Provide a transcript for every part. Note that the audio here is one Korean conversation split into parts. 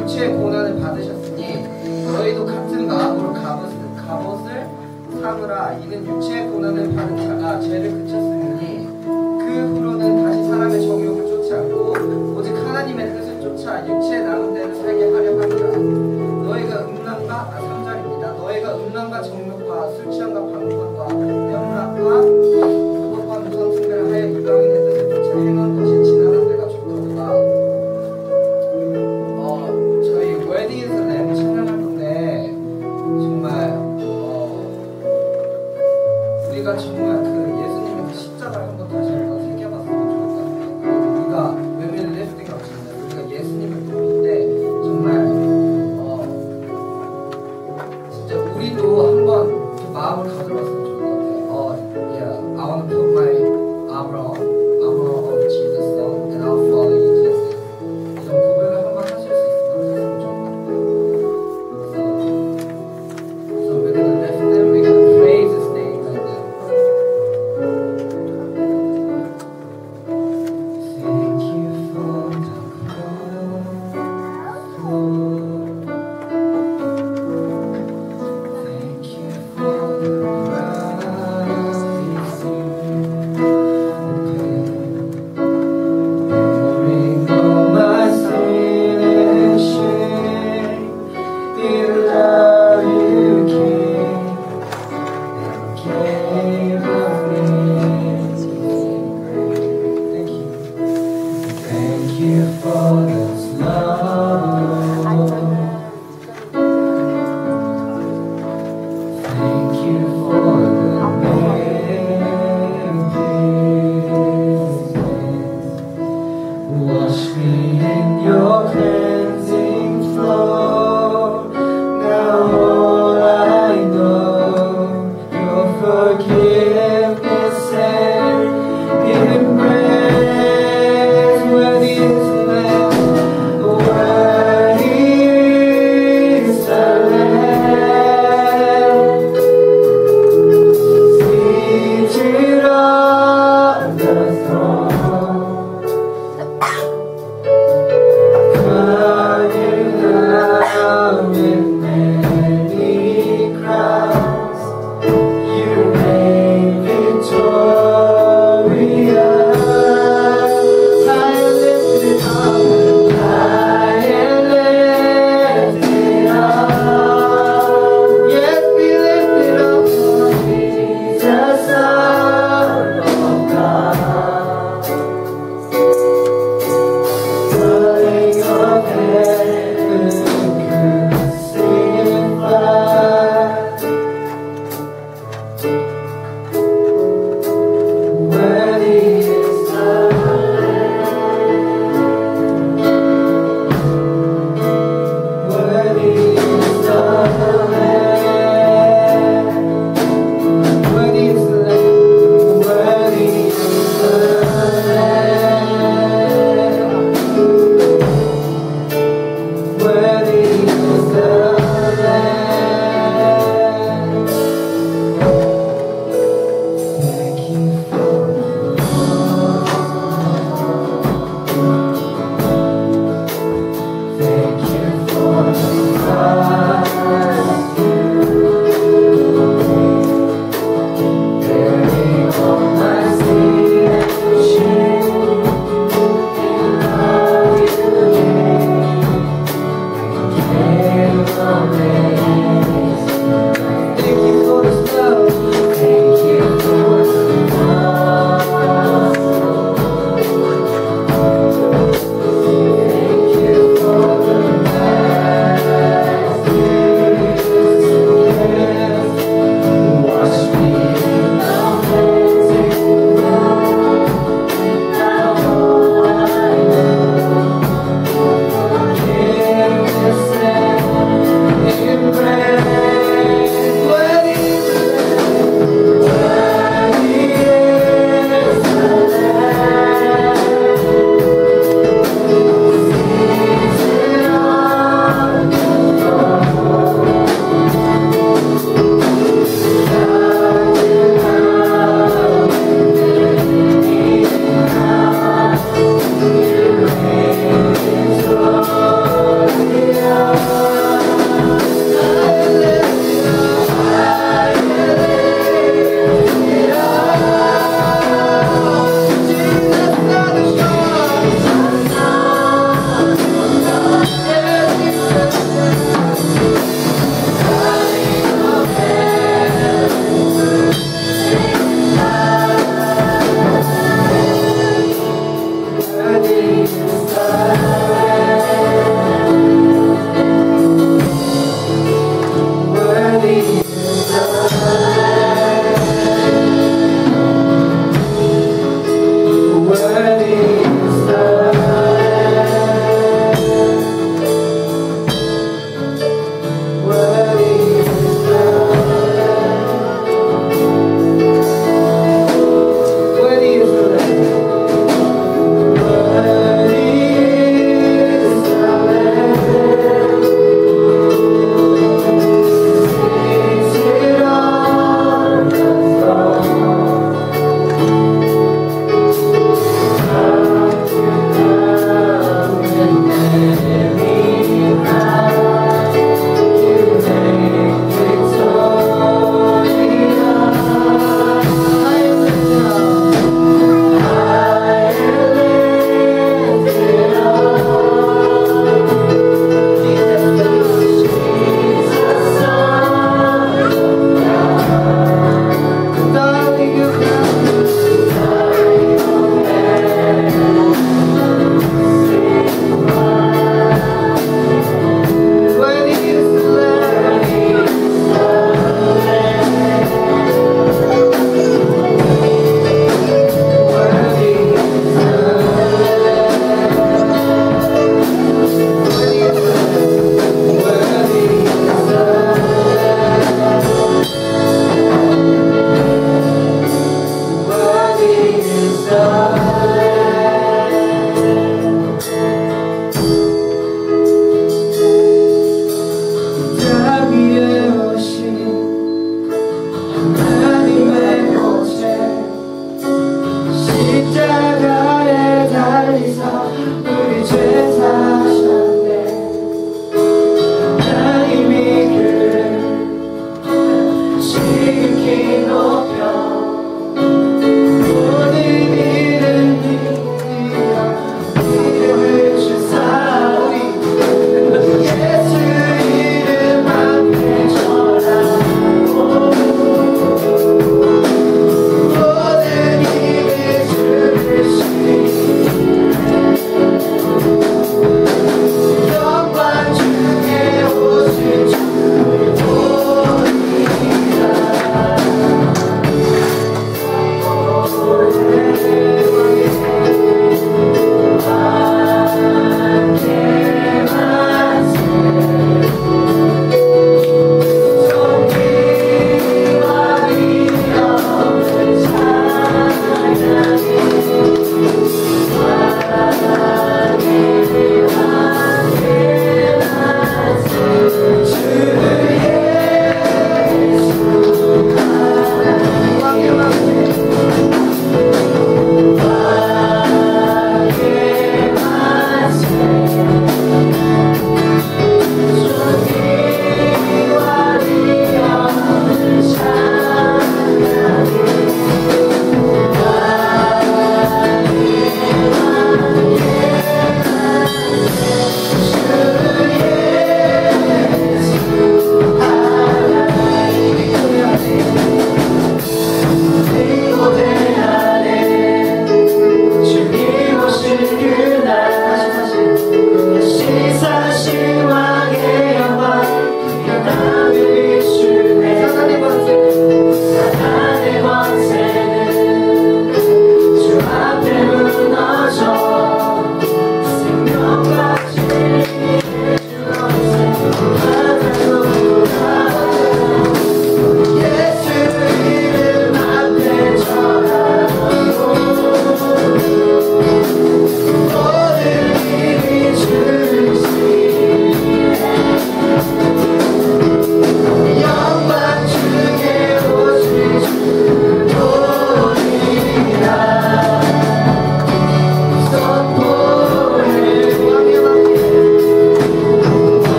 육체의 고난을 받으셨으니 너희도 같은 마음으로 갑옷을 삼으라. 이는 육체의 고난을 받은 자가 죄를 그쳤으니 그 후로는 다시 사람의 정욕을 쫓지 않고 오직 하나님의 뜻을 쫓아 육체의 남은 대로 살게 하려 함이라. 너희가 음란과 3절입니다. 너희가 음란과 정욕과 술 취함과 방탕과 연락과 불법과 무성 숭배를 하여 이방인의 뜻을 쫓아 행한 것이 지나간 때가 좋도다. 저희 웨딩에서 랩 찬양할 건데 정말 우리가 정말 그 예수님의 그 십자가 한번 다시 한번 새겨봤으면 좋겠다. 우리가 웨딩 리프팅이 없습니다. 우리가 예수님을 믿을 때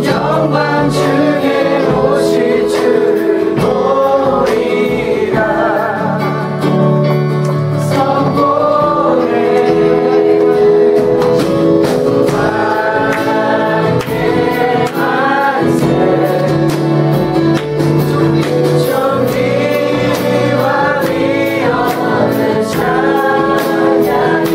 영광 중에 오실 줄 모리라. 성고래 밝게 한세 존귀와 위엄을 찬양해.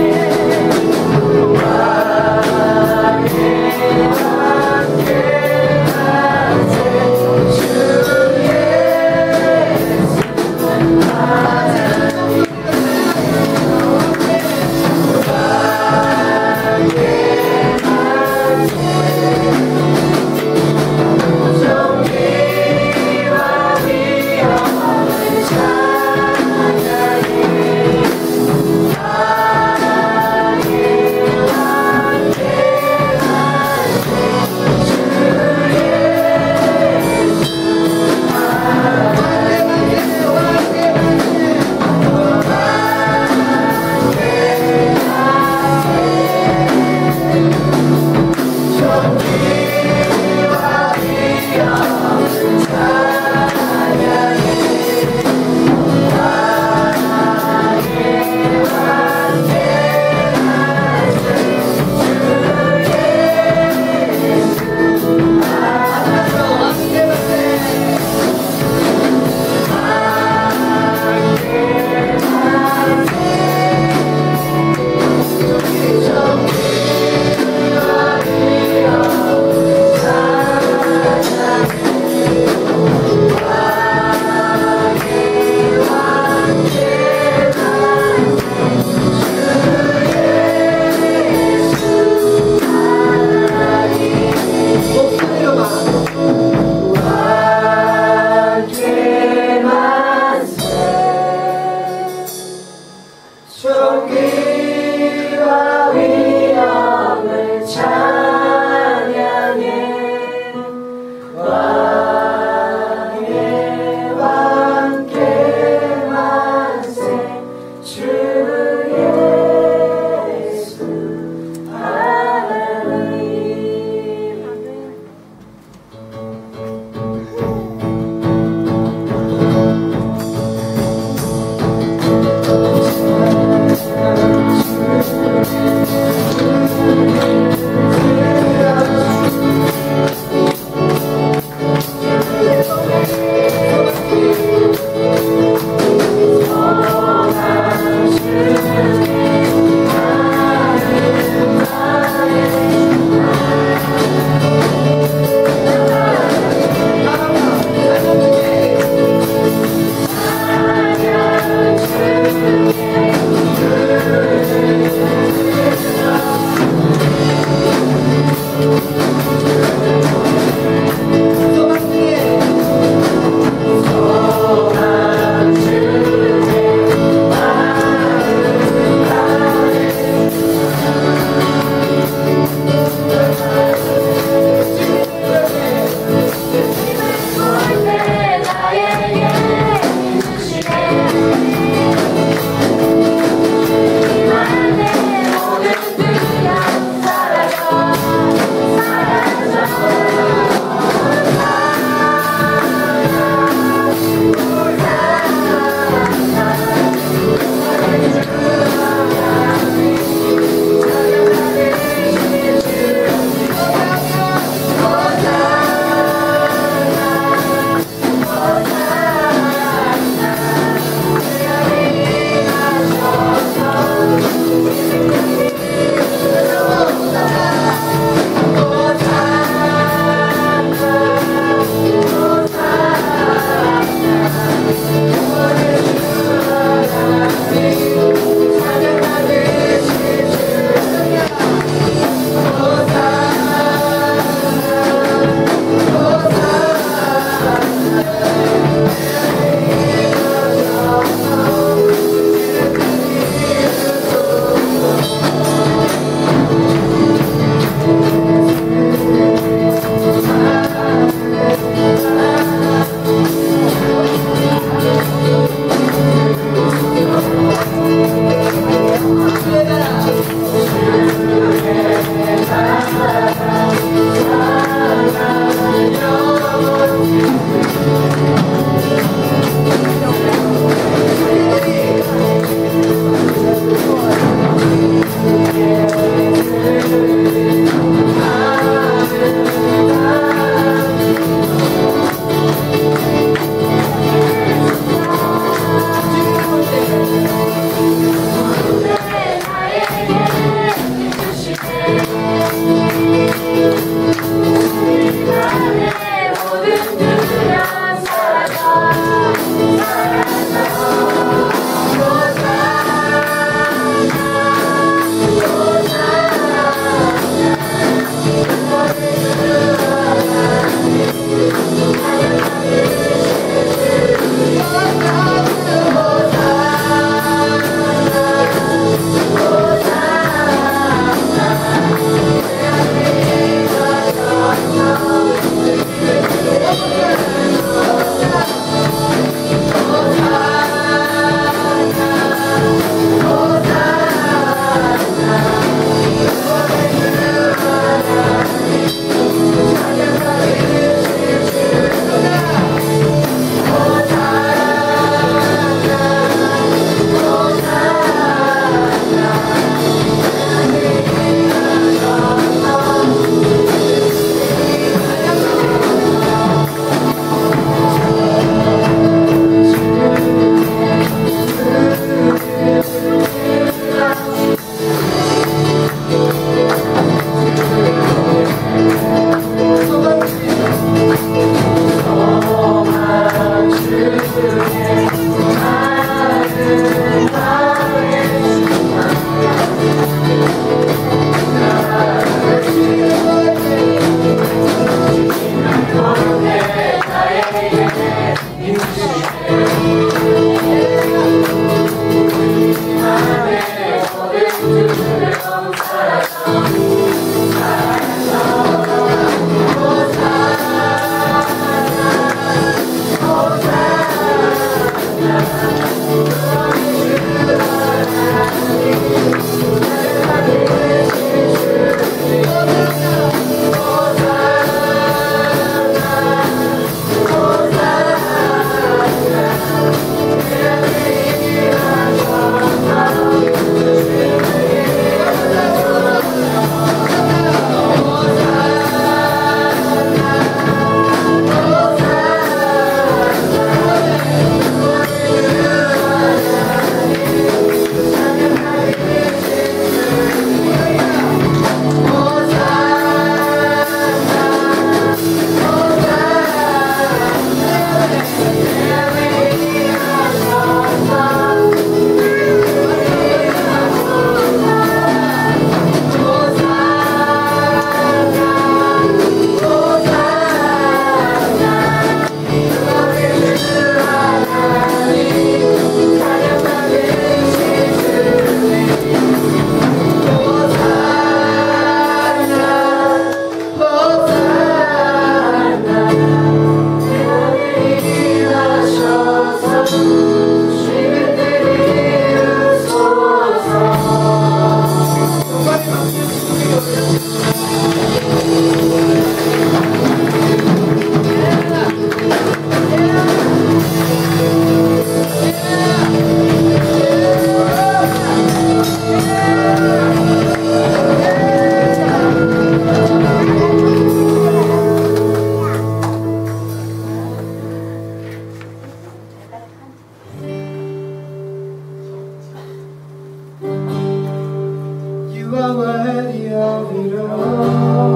You are worthy of it all.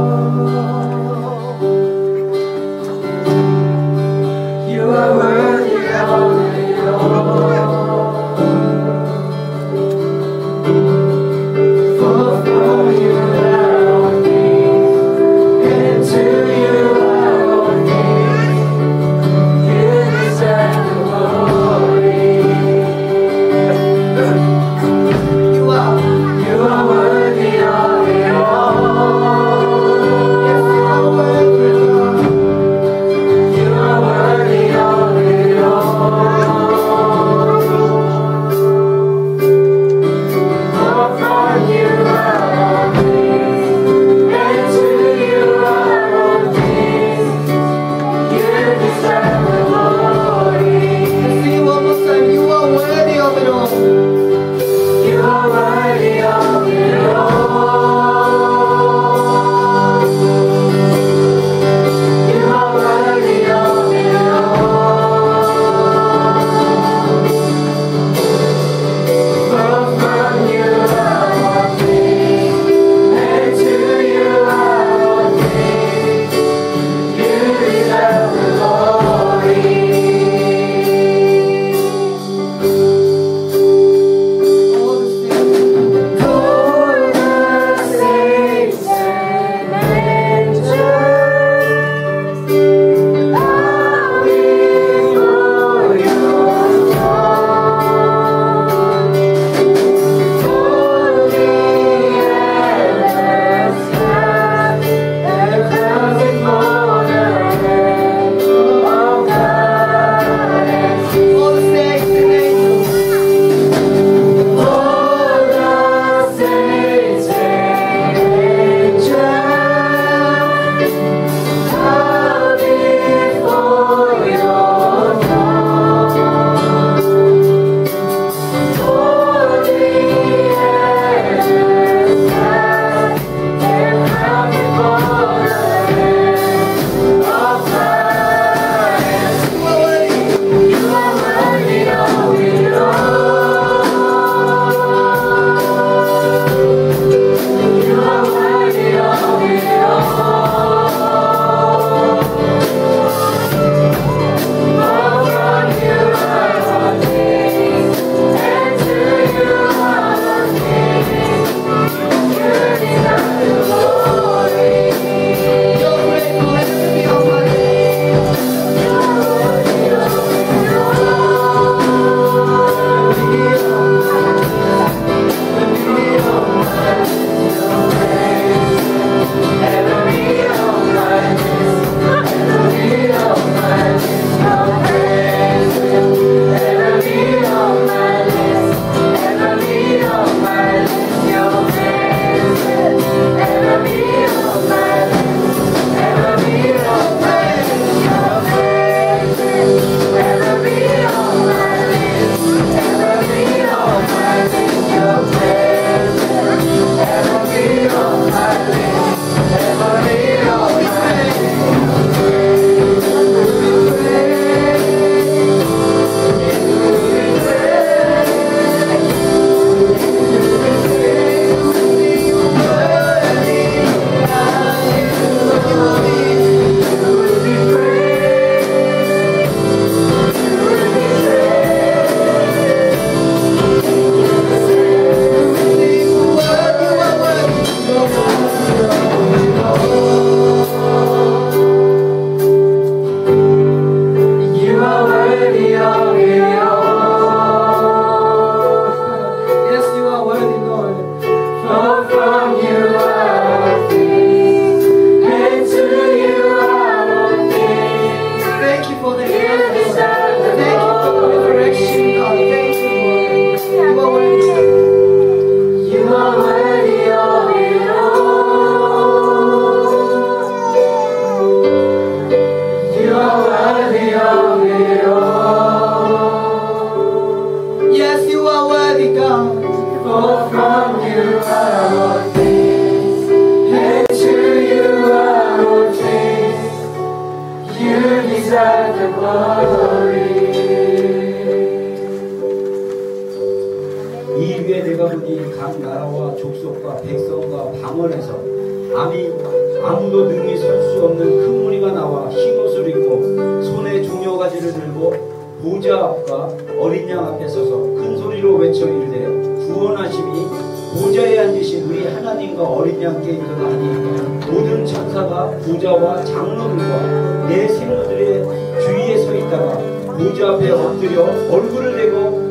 아무도 능히 설 수 없는 큰 무리가 나와 흰옷을 입고 손에 종려가지를 들고 보좌 앞과 어린 양 앞에 서서 큰 소리로 외쳐 이르되 구원하심이 보좌에 앉으신 우리 하나님과 어린 양께 있도다하니 모든 천사가 보좌와 장로들과 내 생로들의 주위에 서 있다가 보좌 앞에 엎드려 얼굴을 대고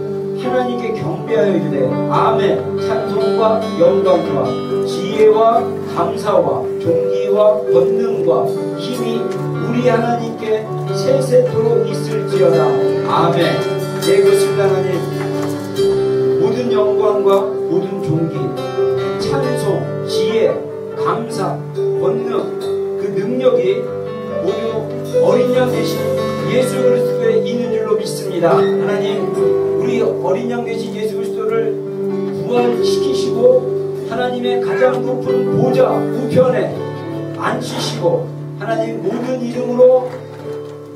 하나님께 경배하여 이르되 아멘. 찬송과 영광과 지혜와 감사와 존귀와 권능과 힘이 우리 하나님께 세세토록 있을지어다. 아멘. 네, 그렇습니다. 하나님, 모든 영광과 모든 존귀, 찬송, 지혜, 감사, 권능, 그 능력이 모두 어린 양 대신 예수 그리스도에 있는 줄로 믿습니다. 하나님, 우리 어린 양 대신 예수 그리스도를 부활시키시고 하나님의 가장 높은 보좌 우편에 앉히시고 하나님 모든 이름으로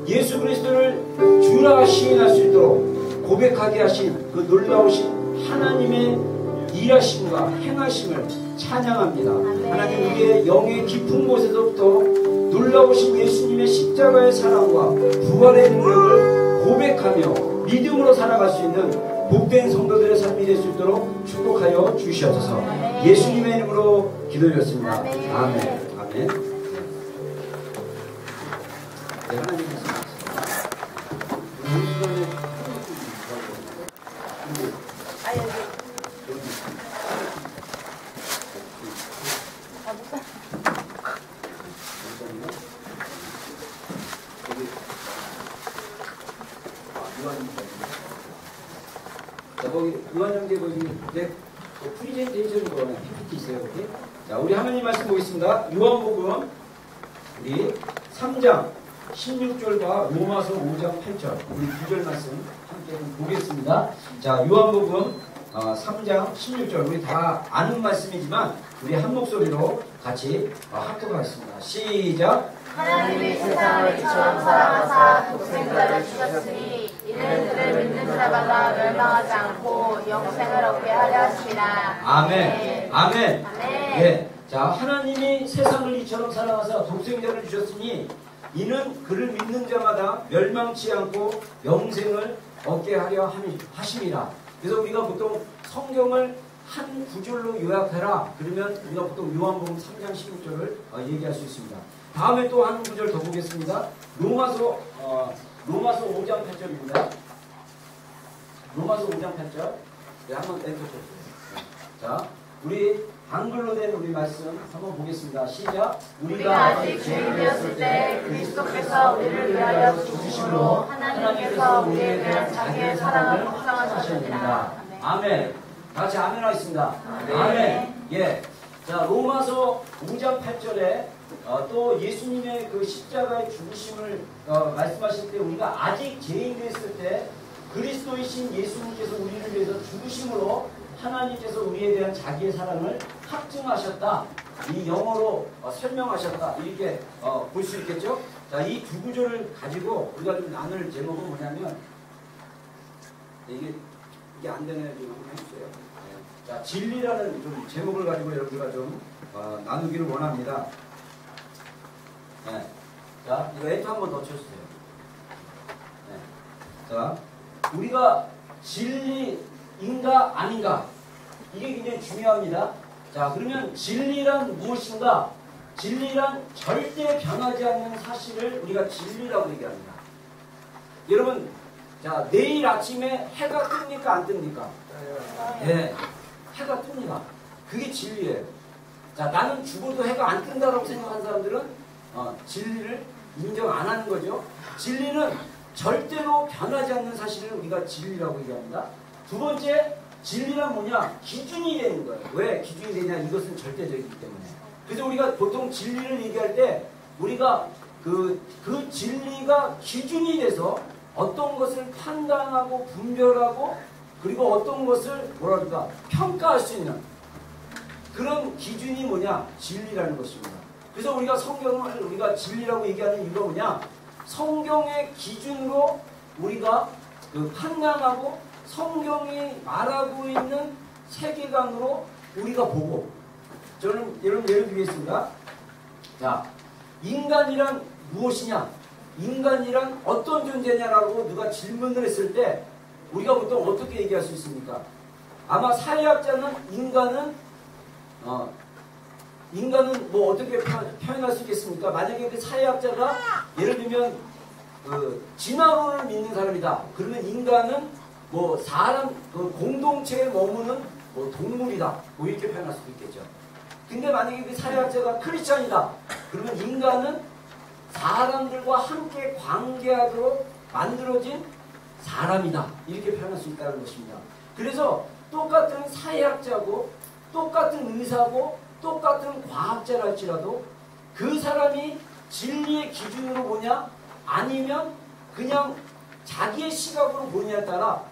예수 그리스도를 주라 시인할 수 있도록 고백하게 하신 그 놀라우신 하나님의 일하심과 행하심을 찬양합니다. 하나님, 우리의 영의 깊은 곳에서부터 놀라우신 예수님의 십자가의 사랑과 부활의 능력을 고백하며 믿음으로 살아갈 수 있는 복된 성도들의 삶이 될 수 있도록 축복하여 주시옵소서. 예수님의 이름으로 기도드렸습니다. 아멘. 아멘. 네, 하나님 요한형제 거기 내 프리젠테이션 거는 PPT 있어요. 여기. 자, 우리 하나님 말씀 보겠습니다. 요한복음 우리 3장 16절과 로마서 5장 8절 우리 2절 말씀 함께 보겠습니다. 자, 요한복음 3장 16절 우리 다 아는 말씀이지만 우리 한 목소리로 같이 합독하겠습니다. 시작. 하나님이 세상을 이처럼 사랑하사 독생자를 주셨으니 이는 그를 믿는 자마다 멸망하지 않고 영생을 얻게 하려 하시라. 아멘. 아멘. 아멘. 예. 자, 하나님이 세상을 이처럼 사랑하사 독생자를 주셨으니 이는 그를 믿는 자마다 멸망치 않고 영생을 얻게 하려 하심이라. 그래서 우리가 보통 성경을 한 구절로 요약해라 그러면 우리가 보통 요한복음 3장 16절을 얘기할 수 있습니다. 다음에 또 한 구절 더 보겠습니다. 로마서 5장 8절입니다. 로마서 5장 8절. 네, 한번 엔터 쳐주세요. 자, 우리 한글로 된 우리 말씀 한번 보겠습니다. 시작. 우리가 아직 죄인이었을 때 그리스도께서 우리를 위하여 죽으심으로 하나님께서 우리에 대한 자기의 사랑을 확정하셨습니다. 아멘. 다 같이 아멘 하겠습니다. 아멘. 예. 자, 로마서 5장 8절에 또 예수님의 그 십자가의 죽으심을 말씀하실 때 우리가 아직 죄인 됐을 때 그리스도이신 예수님께서 우리를 위해서 죽으심으로 하나님께서 우리에 대한 자기의 사랑을 확증하셨다. 이 영어로 설명하셨다. 이렇게 볼 수 있겠죠? 자, 이 두 구절을 가지고 우리가 좀 나눌 제목은 뭐냐면 이게 안 되네요. 좀 한번 해주세요. 자, 진리라는 좀 제목을 가지고 여러분과 좀 나누기를 원합니다. 네. 자, 이거 엔터 한번 더 쳐주세요. 네. 자, 우리가 진리인가 아닌가 이게 굉장히 중요합니다. 자, 그러면 진리란 무엇인가? 진리란 절대 변하지 않는 사실을 우리가 진리라고 얘기합니다. 여러분, 자, 내일 아침에 해가 뜹니까 안 뜹니까? 네, 해가 뜹니다. 그게 진리예요. 자, 나는 죽어도 해가 안 뜬다라고 생각하는 사람들은 진리를 인정 안 하는 거죠. 진리는 절대로 변하지 않는 사실을 우리가 진리라고 얘기합니다. 두 번째, 진리란 뭐냐? 기준이 되는 거예요. 왜 기준이 되냐? 이것은 절대적이기 때문에. 그래서 우리가 보통 진리를 얘기할 때 우리가 그 진리가 기준이 돼서 어떤 것을 판단하고 분별하고 그리고 어떤 것을 뭐라 그럴까? 평가할 수 있는 그런 기준이 뭐냐? 진리라는 것입니다. 그래서 우리가 성경을 우리가 진리라고 얘기하는 이유가 뭐냐? 성경의 기준으로 우리가 그 판단하고 성경이 말하고 있는 세계관으로 우리가 보고 저는 여러분 예를 들겠습니다. 자, 인간이란 무엇이냐? 인간이란 어떤 존재냐라고 누가 질문을 했을 때 우리가 보통 어떻게 얘기할 수 있습니까? 아마 사회학자는 인간은 뭐 어떻게 표현할 수 있겠습니까? 만약에 그 사회학자가 예를 들면 진화론을 믿는 사람이다. 그러면 인간은 뭐 사람 공동체에 머무는 뭐 동물이다. 뭐 이렇게 표현할 수도 있겠죠. 근데 만약에 그 사회학자가 크리스찬이다. 그러면 인간은 사람들과 함께 관계하도록 만들어진 사람이다. 이렇게 표현할 수 있다는 것입니다. 그래서 똑같은 사회학자고 똑같은 의사고 똑같은 과학자랄지라도 그 사람이 진리의 기준으로 보냐 아니면 그냥 자기의 시각으로 보냐에 따라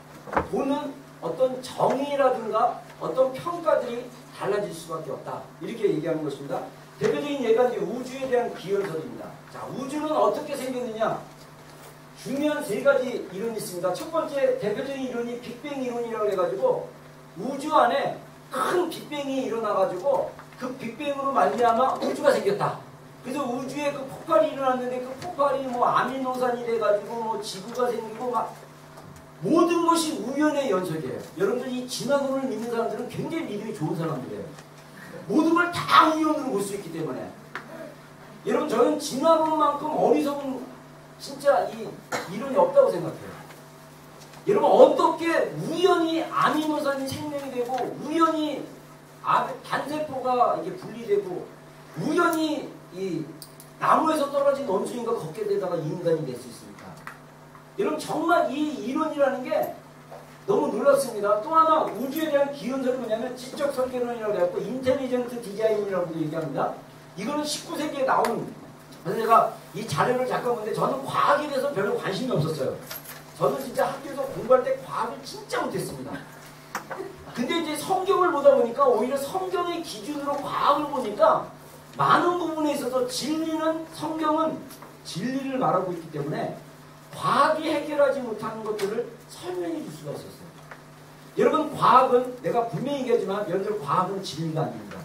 보는 어떤 정의라든가 어떤 평가들이 달라질 수밖에 없다. 이렇게 얘기하는 것입니다. 대표적인 예가 이제 우주에 대한 기원설입니다. 자, 우주는 어떻게 생겼느냐? 중요한 세 가지 이론이 있습니다. 첫 번째 대표적인 이론이 빅뱅 이론이라고 해가지고 우주 안에 큰 빅뱅이 일어나가지고 그 빅뱅으로 말미암아 우주가 생겼다. 그래서 우주에 그 폭발이 일어났는데 그 폭발이 뭐 아미노산이 돼가지고 뭐 지구가 생기고 막 모든 것이 우연의 연속이에요. 여러분들 이 진화론을 믿는 사람들은 굉장히 믿음이 좋은 사람들이에요. 모든 걸 다 우연으로 볼 수 있기 때문에. 여러분 저는 진화론만큼 어리석은 진짜 이 이론이 없다고 생각해요. 여러분 어떻게 우연히 아미노산이 생명이 되고 우연히 단세포가 이게 분리되고 우연히 이 나무에서 떨어진 원숭이가 걷게 되다가 인간이 될 수 있습니까? 여러분 정말 이 이론이라는 게 너무 놀랍습니다. 또 하나 우주에 대한 기원설은 뭐냐면 지적 설계론이라고 해갖고 인텔리전트 디자인이라고 얘기합니다. 이거는 19세기에 나온 그래서 제가 이 자료를 잠깐 보는데 저는 과학에 대해서 별로 관심이 없었어요. 저는 진짜 학교에서 공부할 때 과학을 진짜 못했습니다. 근데 이제 성경을 보다 보니까 오히려 성경의 기준으로 과학을 보니까 많은 부분에 있어서 성경은 진리를 말하고 있기 때문에 과학이 해결하지 못하는 것들을 설명해 줄 수가 있었어요. 여러분 과학은 내가 분명히 얘기하지만 여러분들 과학은 진리가 아닙니다.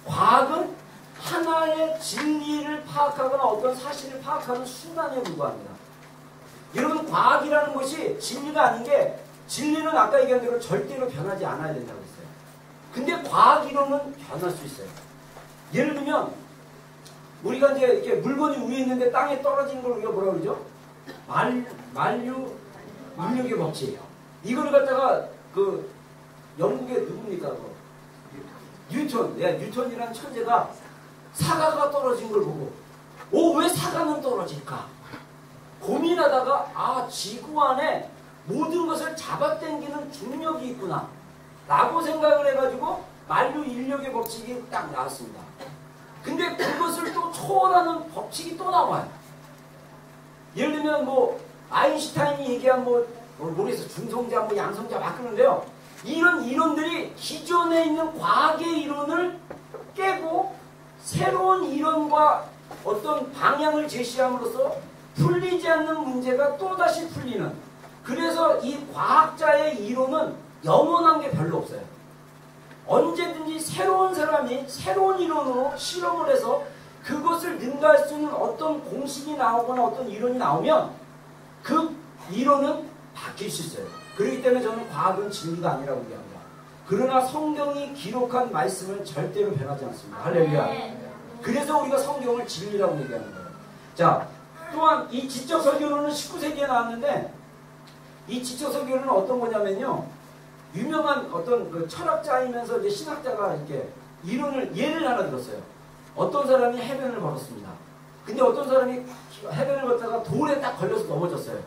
과학은 하나의 진리를 파악하거나 어떤 사실을 파악하는 순간에 불과합니다. 여러분 과학이라는 것이 진리가 아닌 게 진리는 아까 얘기한 대로 절대로 변하지 않아야 된다고 했어요. 근데 과학 이론은 변할 수 있어요. 예를 들면 우리가 이제 이렇게 물건이 위에 있는데 땅에 떨어진 걸 우리가 뭐라 그러죠? 만류 인력의 법칙. 이거를 갖다가 그 영국의 누굽니까? 뉴턴. 뉴턴이라는 천재가 사과가 떨어진 걸 보고 왜 사과는 떨어질까? 고민하다가 지구 안에 모든 것을 잡아당기는 중력이 있구나 라고 생각을 해가지고 만류 인력의 법칙이 딱 나왔습니다. 근데 그것을 또 초월하는 법칙이 또 나와요. 예를 들면 뭐 아인슈타인이 얘기한 모르겠어 중성자 뭐 양성자 막 그러는데요. 이런 이론들이 기존에 있는 과학의 이론을 깨고 새로운 이론과 어떤 방향을 제시함으로써 풀리지 않는 문제가 또다시 풀리는, 그래서 이 과학자의 이론은 영원한 게 별로 없어요. 언제든지 새로운 사람이 새로운 이론으로 실험을 해서 그것을 능가할 수 있는 어떤 공식이 나오거나 어떤 이론이 나오면 그 이론은 바뀔 수 있어요. 그렇기 때문에 저는 과학은 진리가 아니라고 얘기합니다. 그러나 성경이 기록한 말씀은 절대로 변하지 않습니다. 할렐루야. 그래서 우리가 성경을 진리라고 얘기하는 거예요. 자, 또한 이 지적 설교론은 19세기에 나왔는데 이 지적 설교론은 어떤 거냐면요. 유명한 어떤 그 철학자이면서 이제 신학자가 이렇게 예를 하나 들었어요. 어떤 사람이 해변을 걸었습니다. 근데 어떤 사람이 해변을 걷다가 돌에 딱 걸려서 넘어졌어요.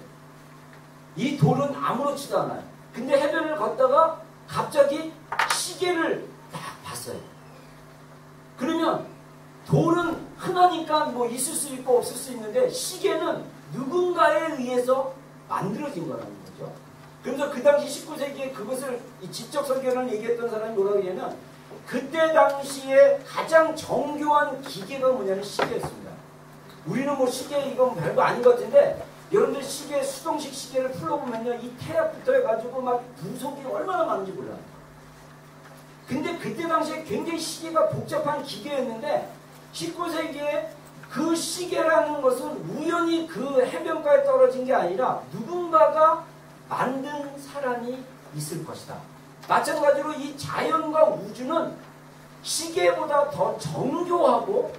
이 돌은 아무렇지도 않아요. 근데 해변을 걷다가 갑자기 시계를 딱 봤어요. 그러면 돌은 흔하니까 뭐 있을 수 있고 없을 수 있는데 시계는 누군가에 의해서 만들어진 거라는 거죠. 그래서 그 당시 19세기에 그것을 이 지적 설계를 얘기했던 사람이 뭐라고 하냐면 그때 당시에 가장 정교한 기계가 뭐냐면 시계였습니다. 우리는 뭐 시계 이건 별거 아닌 것 같은데 여러분들 시계 수동식 시계를 풀어보면요 이 태엽부터 해가지고 막 부속이 얼마나 많은지 몰라요. 근데 그때 당시에 굉장히 시계가 복잡한 기계였는데 19세기에 그 시계라는 것은 우연히 그 해변가에 떨어진 게 아니라 누군가가 만든 사람이 있을 것이다. 마찬가지로 이 자연과 우주는 시계보다 더 정교하고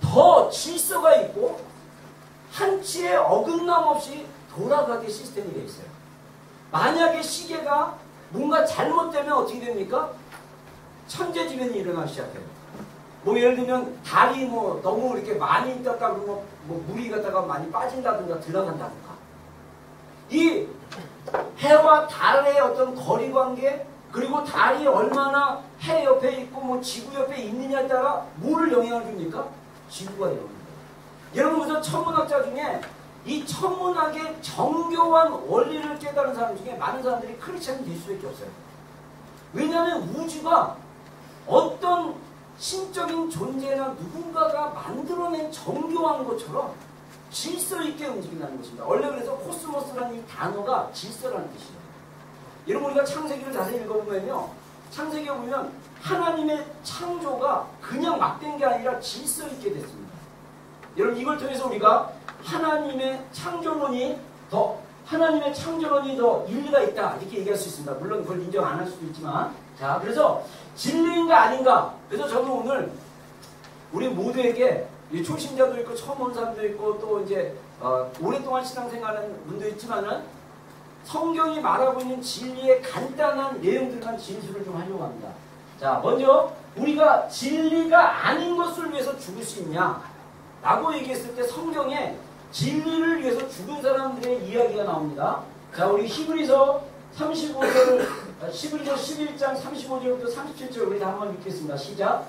더 질서가 있고 한치의 어긋남 없이 돌아가게 시스템이 되어 있어요. 만약에 시계가 뭔가 잘못되면 어떻게 됩니까? 천재지변이 일어나기 시작해요. 뭐 예를 들면 달이 뭐 너무 이렇게 많이 있다가 뭐 물이 갔다가 많이 빠진다든가 들어간다든가 이 해와 달의 어떤 거리관계 그리고 달이 얼마나 해 옆에 있고 뭐 지구 옆에 있느냐에 따라 뭐를 영향을 줍니까? 지구가 영향을 줍니다. 여러분 그래서 천문학자 중에 이 천문학의 정교한 원리를 깨달은 사람 중에 많은 사람들이 크리스찬이 될 수밖에 없어요. 왜냐하면 우주가 어떤 신적인 존재나 누군가가 만들어낸 정교한 것처럼 질서 있게 움직인다는 것입니다. 원래 그래서 코스모스라는 이 단어가 질서라는 뜻이에요. 여러분 우리가 창세기를 자세히 읽어보면요. 창세기에 보면 하나님의 창조가 그냥 막 된 게 아니라 질서 있게 됐습니다. 여러분 이걸 통해서 우리가 하나님의 창조론이 더 일리가 있다 이렇게 얘기할 수 있습니다. 물론 그걸 인정 안 할 수도 있지만 자 그래서 진리인가 아닌가 그래서 저는 오늘 우리 모두에게 초신자도 있고 처음 온 사람도 있고 또 이제 오랫동안 신앙생활하는 분도 있지만은 성경이 말하고 있는 진리의 간단한 내용들만 진술을 좀 하려고 합니다. 자 먼저 우리가 진리가 아닌 것을 위해서 죽을 수 있냐 라고 얘기했을 때 성경에 진리를 위해서 죽은 사람들의 이야기가 나옵니다. 자 우리 히브리서 35절 11장 35절부터 37절 우리 다 한번 읽겠습니다. 시작.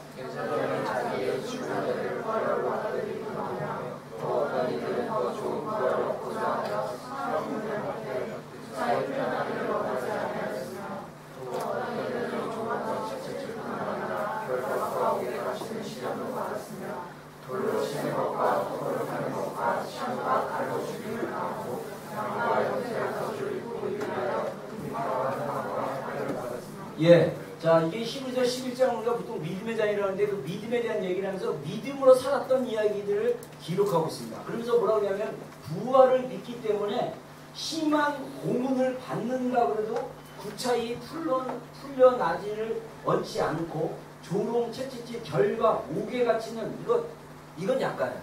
예. 자, 이게 히브리서 11장 우리가 보통 믿음의 장이라고 하는데 그 믿음에 대한 얘기를 하면서 믿음으로 살았던 이야기들을 기록하고 있습니다. 그러면서 뭐라고 하냐면 부활을 믿기 때문에 심한 고문을 받는다고 해도 구차히 풀려나지를 얻지 않고 조롱, 채찍질, 결과, 옥에 갇히는 이건 약간이에요.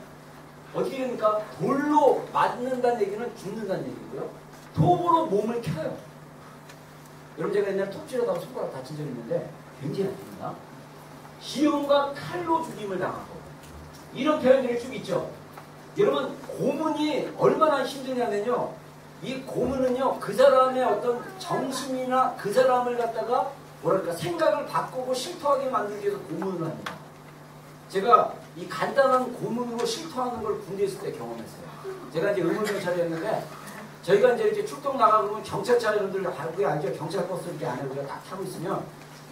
어떻게 됩니까? 돌로 맞는다는 얘기는 죽는다는 얘기고요. 톱으로 몸을 켜요. 여러분 제가 옛날에 톱질하다가 손가락 다친 적이 있는데 굉장히 아픕니다. 시험과 칼로 죽임을 당하고 이런 표현들이 쭉 있죠. 여러분 고문이 얼마나 힘드냐면요. 이 고문은요 그 사람의 어떤 정신이나 그 사람을 갖다가 뭐랄까 생각을 바꾸고 실토하게 만들기 위해서 고문을 합니다. 제가 이 간단한 고문으로 실토하는 걸 군대에 있을 때 경험했어요. 제가 이제 의무경찰이었는데 저희가 이제 이렇게 출동 나가면 경찰차 여러분들 하루에 앉아 경찰 버스 이렇게 안에 우리가 딱 타고 있으면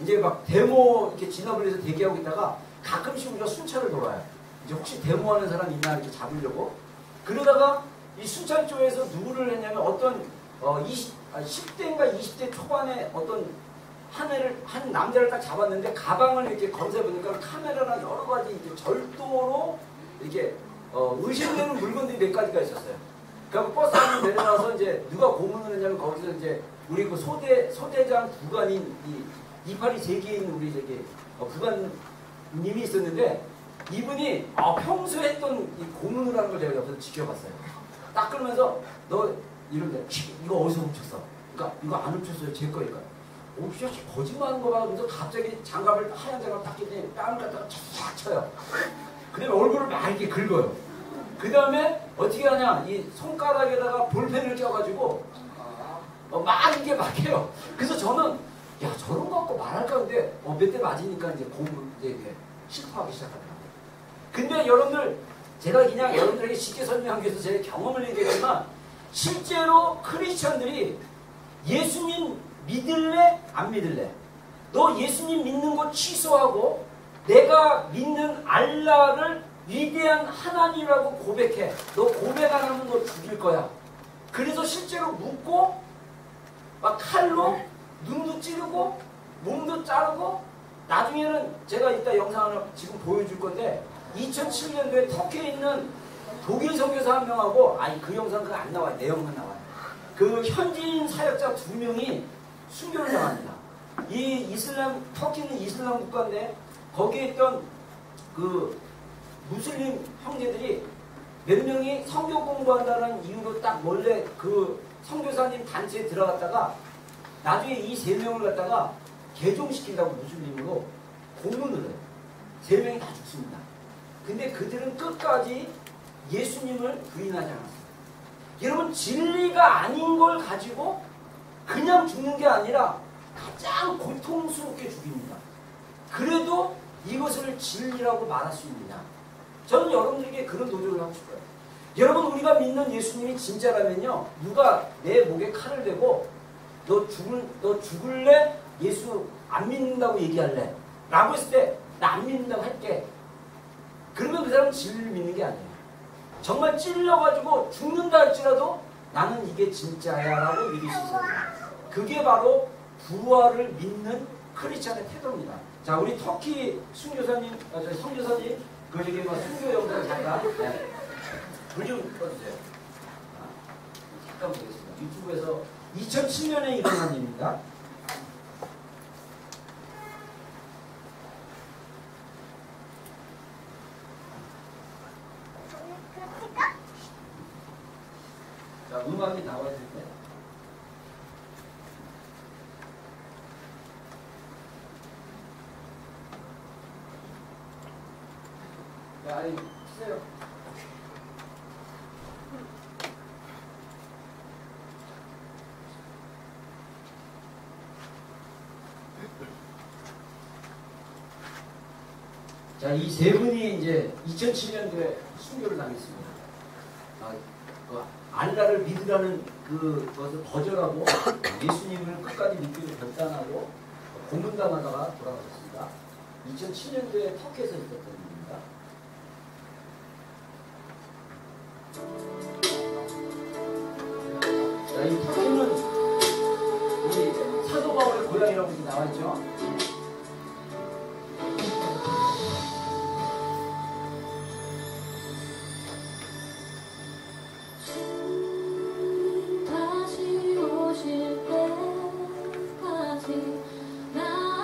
이제 막 데모 이렇게 진압을 해서 대기하고 있다가 가끔씩 우리가 순찰을 돌아요. 이제 혹시 데모하는 사람 있나 이렇게 잡으려고. 그러다가 이 순찰 쪽에서 누구를 했냐면 어떤 10대인가 20대 초반에 어떤 한 남자를 딱 잡았는데 가방을 이렇게 검사해보니까 카메라나 여러 가지 이렇게 절도로 이렇게 의심되는 물건들이 몇 가지가 있었어요. 그래서 버스 안에 내려가서 이제 누가 고문을 했냐면 거기서 이제 우리 그 소대장 부관인 이파리 세계인 우리 저기 부관님이 있었는데 이분이 평소에 했던 이 고문을 하는 걸 제가 옆에서 지켜봤어요. 딱 그러면서 너 이런데 이거 어디서 훔쳤어? 그러니까 이거 안 훔쳤어요. 제 거니까. 옵션 거짓말하는 거 봐. 그래서 갑자기 장갑을 하얀 장갑 딱 끼더니 뺨을 갖다가 쫙 쳐요. 그 다음에 얼굴을 막 이렇게 긁어요. 그 다음에 어떻게 하냐, 이 손가락에다가 볼펜을 껴가지고 막 이렇게 막 해요. 그래서 저는 야 저런 거 갖고 말할까 근데 몇 대 맞으니까 이제 이제 실토하기 시작하더라고요. 근데 여러분들 제가 그냥 여러분들에게 쉽게 설명하기 위해서 제 경험을 얘기했지만 실제로 크리스천들이 예수님 믿을래? 안 믿을래? 너 예수님 믿는 거 취소하고 내가 믿는 알라를 위대한 하나님이라고 고백해. 너 고백 안 하면 너 죽일 거야. 그래서 실제로 묻고 막 칼로 눈도 찌르고 몸도 자르고 나중에는 제가 이따 영상 하나 지금 보여줄 건데 2007년도에 터키에 있는 독일 선교사 한 명하고 아니 그 영상 그거 안 나와요. 내용만 나와요. 그 현지인 사역자 2명이 순교를 당합니다. 이 이슬람 터키는 이슬람 국가인데 거기에 있던 그 무슬림 형제들이 몇 명이 성경 공부한다는 이유로 딱 몰래 그 선교사님 단체에 들어갔다가 나중에 이 3명을 갖다가 개종시킨다고 무슬림으로 고문을 해요. 3명이 다 죽습니다. 근데 그들은 끝까지 예수님을 부인하지 않았어요. 여러분 진리가 아닌 걸 가지고 그냥 죽는 게 아니라 가장 고통스럽게 죽입니다. 그래도 이것을 진리라고 말할 수 있느냐? 저는 여러분들에게 그런 도전을 하고 싶어요. 여러분 우리가 믿는 예수님이 진짜라면요. 누가 내 목에 칼을 대고 너 죽을래? 예수 안 믿는다고 얘기할래? 라고 했을 때 나 안 믿는다고 할게. 그러면 그 사람은 진리를 믿는 게 아니에요. 정말 찔려가지고 죽는다 할지라도 나는 이게 진짜야 라고 믿을 수 있어요. 그게 바로 부활을 믿는 크리스찬의 태도입니다. 자, 우리 터키 선교사님 그 저기 순교 영상 잠깐 불좀 꺼주세요. 잠깐 보겠습니다. 유튜브에서 2007년에 일어난 일입니다. 자, 음악이 나와야 되는데. 자, 아니, 치세요. 자, 이 3분이 이제 2007년도에 순교를 당했습니다. 알라를 믿으라는 그것을 거절하고 예수님을 끝까지 믿기로 결단하고 고문당하다가 돌아가셨습니다. 2007년도에 터키에서 있었던 일입니다. 자, 이 터키는 우리 사도 바울의 고향이라고 이렇게 나와있죠. 나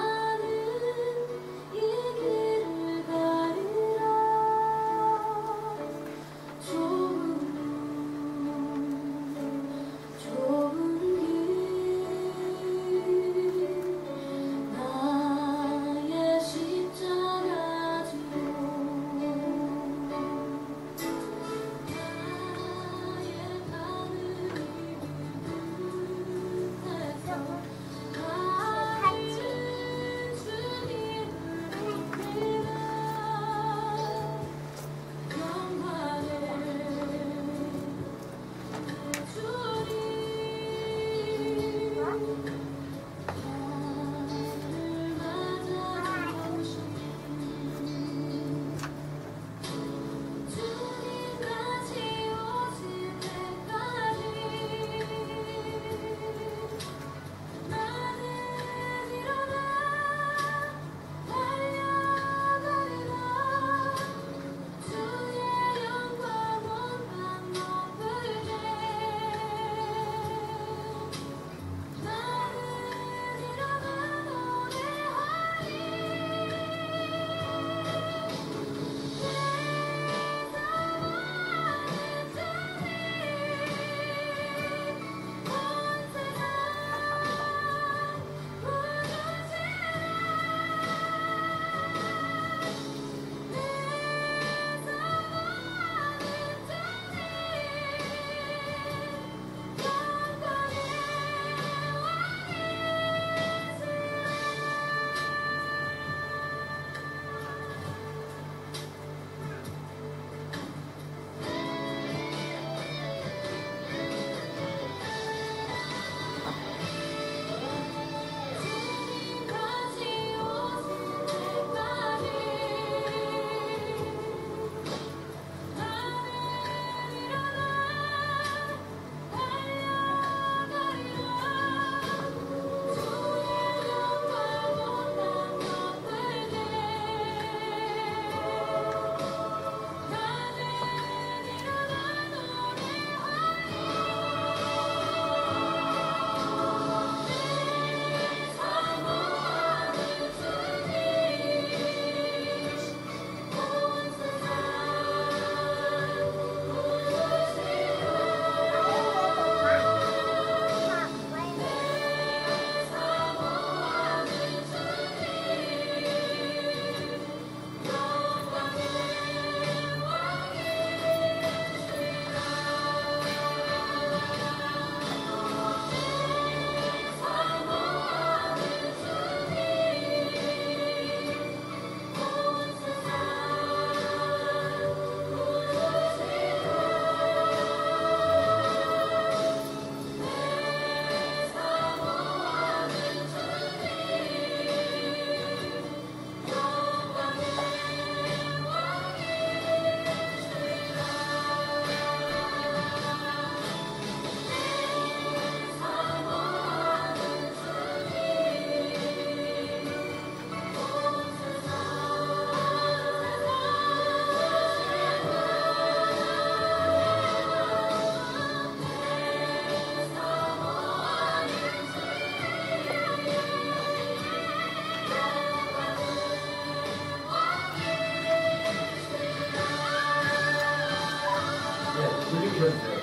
켜주세요.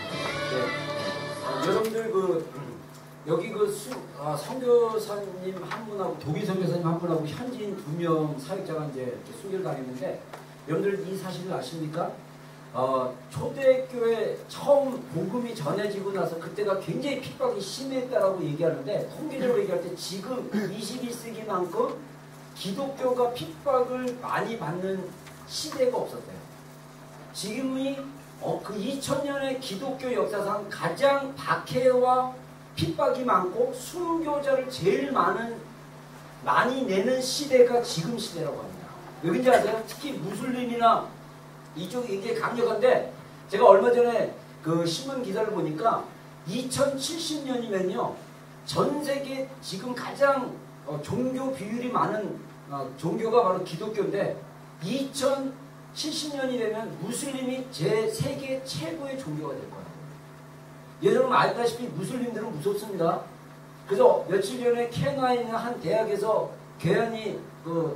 네. 여러분들 여기 선교사님 한 분하고 독일 선교사님 한 분하고 현지인 2명 사역자가 이제 이렇게 순교를 당했는데 여러분들 이 사실을 아십니까? 초대교회 처음 복음이 전해지고 나서 그때가 굉장히 핍박이 심했다라고 얘기하는데 통계적으로 얘기할 때 지금 21세기만큼 기독교가 핍박을 많이 받는 시대가 없었대요. 지금이 그 2000년의 기독교 역사상 가장 박해와 핍박이 많고 순교자를 제일 많이 내는 시대가 지금 시대라고 합니다. 왜인지 아세요? 특히 무슬림이나 이쪽이 굉장히 강력한데 제가 얼마 전에 그 신문 기사를 보니까 2070년이면요 전 세계 지금 가장 종교 비율이 많은 종교가 바로 기독교인데 2070년이 되면 무슬림이 세계 최고의 종교가 될 거예요. 여러분 알다시피 무슬림들은 무섭습니다. 그래서 며칠 전에 케냐에 있는 한 대학에서 괴한이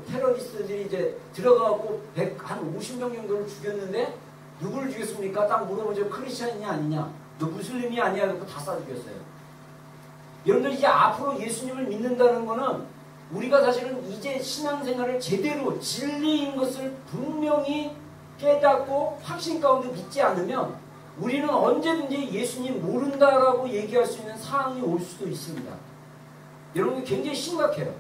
테러리스트들이 이제 들어가고 한 50명 정도를 죽였는데 누구를 죽였습니까? 딱 물어보죠. 크리스찬이냐 아니냐? 너 무슬림이 아니야? 그래서 다 쏴 죽였어요. 여러분들 이제 앞으로 예수님을 믿는다는 거는 우리가 사실은 이제 신앙생활을 제대로 진리인 것을 분명히 깨닫고 확신 가운데 믿지 않으면 우리는 언제든지 예수님 모른다라고 얘기할 수 있는 상황이 올 수도 있습니다. 여러분 굉장히 심각해요.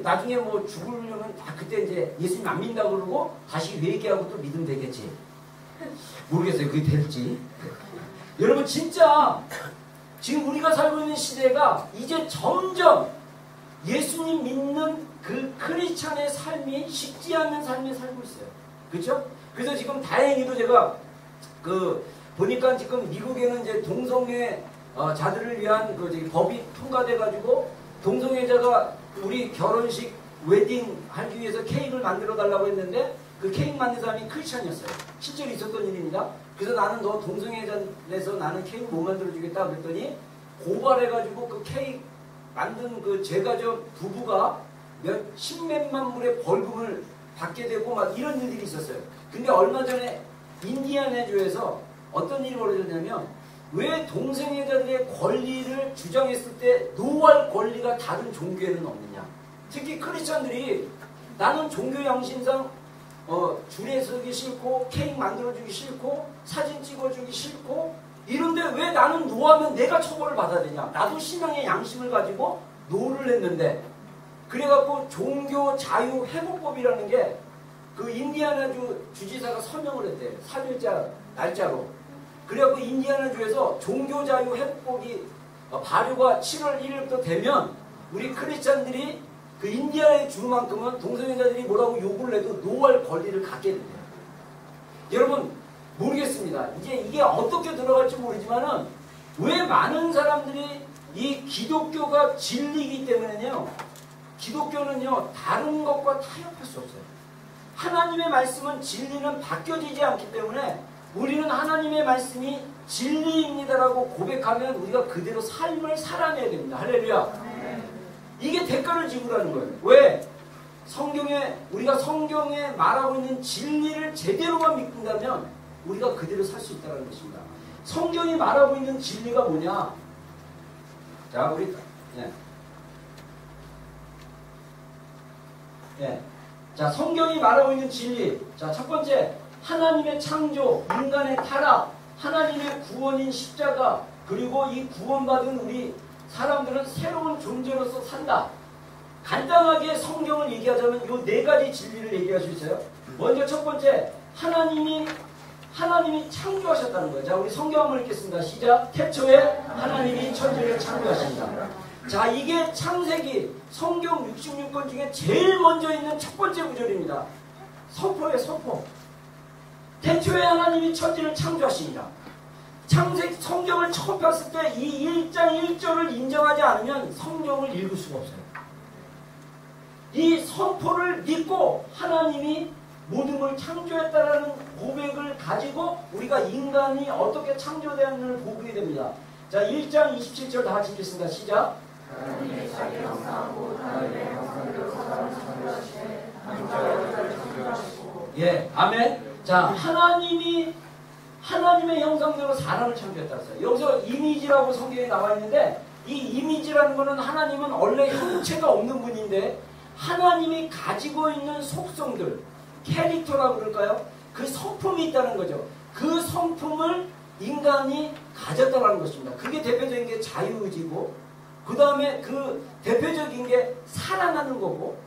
나중에 죽으려면 그때 이제 예수님 안 믿는다고 그러고 다시 회개하고 또 믿으면 되겠지. 모르겠어요. 그게 될지. 여러분 진짜 지금 우리가 살고 있는 시대가 이제 점점 예수님 믿는 그 크리스찬의 삶이 쉽지 않는 삶을 살고 있어요. 그렇죠? 그래서 지금 다행히도 제가 보니까 지금 미국에는 이제 동성애 자들을 위한 법이 통과돼 가지고 동성애자가 우리 결혼식 웨딩 하기 위해서 케이크를 만들어 달라고 했는데 그 케이크 만든 사람이 크리스찬이었어요. 실제로 있었던 일입니다. 그래서 나는 너 동성애자에서 나는 케이크 못 만들어 주겠다 그랬더니 고발해 가지고 그 케이크 만든 그 제가족 부부가 십몇만 불의 벌금을 받게 되고 막 이런 일들이 있었어요. 근데 얼마 전에 인디아나주에서 어떤 일이 벌어졌냐면 왜 동성애자들의 권리를 주장했을 때 노할 권리가 다른 종교에는 없느냐. 특히 크리스찬들이 나는 종교 양심상 줄에 서기 싫고 케이크 만들어주기 싫고 사진 찍어주기 싫고 이런데 왜 나는 노하면 내가 처벌을 받아야 되냐. 나도 신앙의 양심을 가지고 노를 했는데 그래갖고 종교 자유 회복법이라는 게 그 인디아나주 주지사가 서명을 했대요. 3일자 날짜로. 그래갖고 인디아나주에서 종교자유 회복법이 발효가 7월 1일부터 되면 우리 크리스찬들이 그 인디아나의 주만큼은 동성애자들이 뭐라고 욕을 해도 노할 권리를 갖게 된대요. 여러분 모르겠습니다. 이제 이게 어떻게 들어갈지 모르지만은 왜 많은 사람들이 이 기독교가 진리이기 때문에요. 기독교는요 다른 것과 타협할 수 없어요. 하나님의 말씀은 진리는 바뀌어지지 않기 때문에 우리는 하나님의 말씀이 진리입니다라고 고백하면 우리가 그대로 삶을 살아내야 됩니다. 할렐루야. 이게 대가를 지불하는 거예요. 왜? 우리가 성경에 말하고 있는 진리를 제대로만 믿는다면 우리가 그대로 살 수 있다는 것입니다. 성경이 말하고 있는 진리가 뭐냐? 자, 자, 성경이 말하고 있는 진리. 자, 첫 번째, 하나님의 창조, 인간의 타락, 하나님의 구원인 십자가, 그리고 이 구원받은 우리 사람들은 새로운 존재로서 산다. 간단하게 성경을 얘기하자면 이 네 가지 진리를 얘기할 수 있어요. 먼저 첫 번째, 하나님이 창조하셨다는 거예요. 자, 우리 성경 한번 읽겠습니다. 시작. 태초에 하나님이 천지를 창조하신다. 자, 이게 창세기 성경 66권 중에 제일 먼저 있는 첫 번째 구절입니다. 서포예요, 서포. 태초에 하나님이 천지를 창조하십니다. 성경을 처음 폈을 때 이 1장 1절을 인정하지 않으면 성경을 읽을 수가 없어요. 이 선포를 믿고 하나님이 모든 걸 창조했다라는 고백을 가지고 우리가 인간이 어떻게 창조되었는지를 보게 됩니다. 자, 1장 27절 다 같이 읽겠습니다. 시작. 하나님의 자기 형상하고 하나님의 형상대로 사람을 창조하시되 남자와 여자를 창조하시고. 예, 아멘. 자, 하나님이 하나님의 형상대로 사람을 창조했다 했어요. 여기서 이미지라고 성경에 나와 있는데 이 이미지라는 거는 하나님은 원래 형체가 없는 분인데 하나님이 가지고 있는 속성들, 캐릭터라고 그럴까요? 그 성품이 있다는 거죠. 그 성품을 인간이 가졌다는 것입니다. 그게 대표적인 게 자유의지고 그 다음에 그 대표적인 게 사랑하는 거고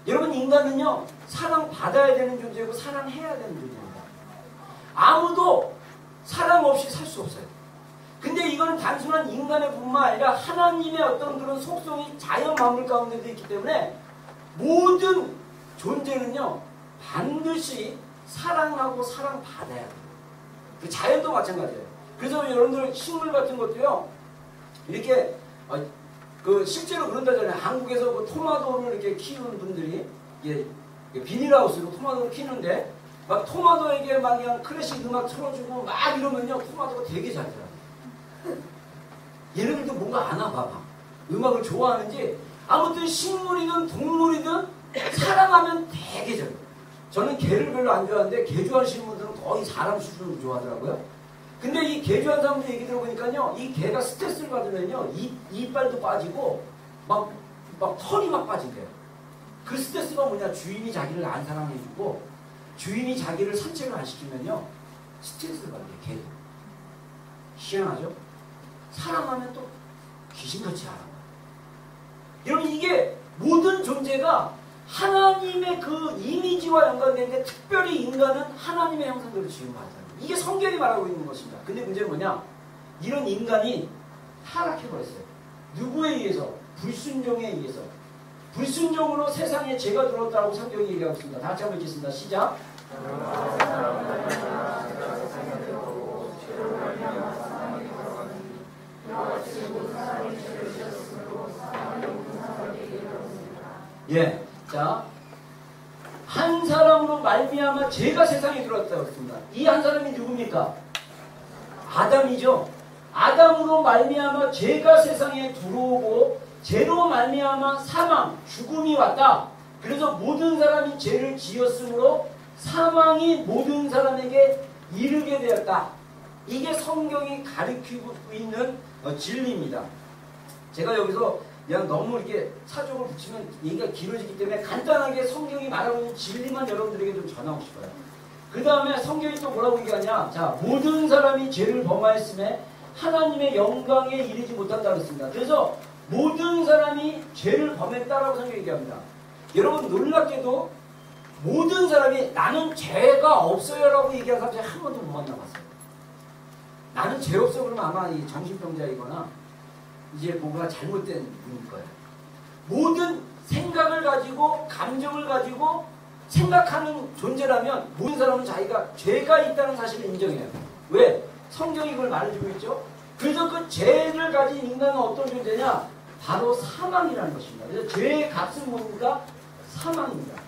여러분 인간은요 사랑받아야 되는 존재고 사랑해야 되는 존재입니다. 아무도 사랑 없이 살 수 없어요. 근데 이거는 단순한 인간의 뿐만 아니라 하나님의 어떤 그런 속성이 자연 만물 가운데도 있기 때문에 모든 존재는요 반드시 사랑하고 사랑받아야 돼요. 그 자연도 마찬가지예요. 그래서 여러분들 식물 같은 것도요 이렇게 그 실제로 그런다잖아요. 한국에서 그 토마토를 이렇게 키우는 분들이 비닐하우스로 토마토를 키우는데 막 토마토에게 막 그냥 클래식 음악 틀어주고 막 이러면요 토마토가 되게 잘 자라요. 얘네들도 뭔가 아나 봐봐. 음악을 좋아하는지 아무튼 식물이든 동물이든 사랑하면 되게 잘해요. 저는 개를 별로 안 좋아하는데 개 좋아하시는 분들은 거의 사람 수준으로 좋아하더라고요. 근데 이 개 좋아하는 사람들 얘기 들어보니까요 이 개가 스트레스를 받으면요 이빨도 빠지고 막 털이 막 빠진대요. 그 스트레스가 뭐냐, 주인이 자기를 안 사랑해주고 주인이 자기를 산책을 안 시키면요 스트레스를 받아요. 개도 희한하죠. 사랑하면 또 귀신같이 알아요. 여러분 이게 모든 존재가 하나님의 그 이미지와 연관되는데 특별히 인간은 하나님의 형상대로 지음받았다. 이게 성경이 말하고 있는 것입니다. 근데 문제는 뭐냐, 이런 인간이 타락해버렸어요. 누구에 의해서? 불순종에 의해서. 불순종으로 세상에 죄가 들어왔다고 성경이 얘기하고 있습니다. 다 같이 한번 읽겠습니다. 시작. 예, 자, 한 사람으로 말미암아 죄가 세상에 들어왔다고 했습니다. 이 한 사람이 누굽니까? 아담이죠. 아담으로 말미암아 죄가 세상에 들어오고 죄로 말미암아 사망, 죽음이 왔다. 그래서 모든 사람이 죄를 지었으므로 사망이 모든 사람에게 이르게 되었다. 이게 성경이 가리키고 있는 진리입니다. 제가 여기서 그냥 너무 이렇게 사족을 붙이면 얘기가 길어지기 때문에 간단하게 성경이 말하고 있는 진리만 여러분들에게 좀 전하고 싶어요. 그 다음에 성경이 또 뭐라고 얘기하냐, 자, 모든 사람이 죄를 범하였음에 하나님의 영광에 이르지 못한다고 했습니다. 그래서 모든 사람이 죄를 범했다라고 성경이 얘기합니다. 여러분 놀랍게도 모든 사람이 나는 죄가 없어요 라고 얘기하는 사람이 한 번도 못 만나봤어요. 나는 죄 없어 그러면 아마 이 정신병자이거나 이제 뭔가 잘못된 분일 거예요. 모든 생각을 가지고 감정을 가지고 생각하는 존재라면 모든 사람은 자기가 죄가 있다는 사실을 인정해요. 왜? 성경이 그걸 말해주고 있죠. 그래서 그 죄를 가진 인간은 어떤 존재냐? 바로 사망이라는 것입니다. 그래서 죄의 값은 뭡니까? 사망입니다.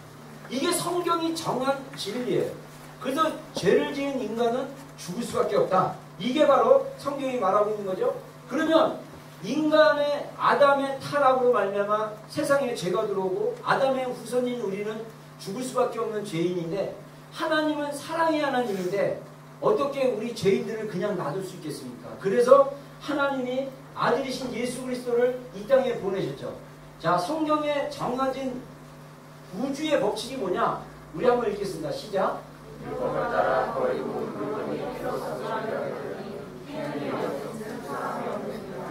이게 성경이 정한 진리예요. 그래서 죄를 지은 인간은 죽을 수밖에 없다. 이게 바로 성경이 말하고 있는 거죠. 그러면 인간의 아담의 타락으로 말미암아 세상에 죄가 들어오고 아담의 후손인 우리는 죽을 수밖에 없는 죄인인데 하나님은 사랑의 하나님인데 어떻게 우리 죄인들을 그냥 놔둘 수 있겠습니까? 그래서 하나님이 아들이신 예수 그리스도를 이 땅에 보내셨죠. 자, 성경에 정해진 우주의 법칙이 뭐냐? 우리 한번 읽겠습니다. 시작.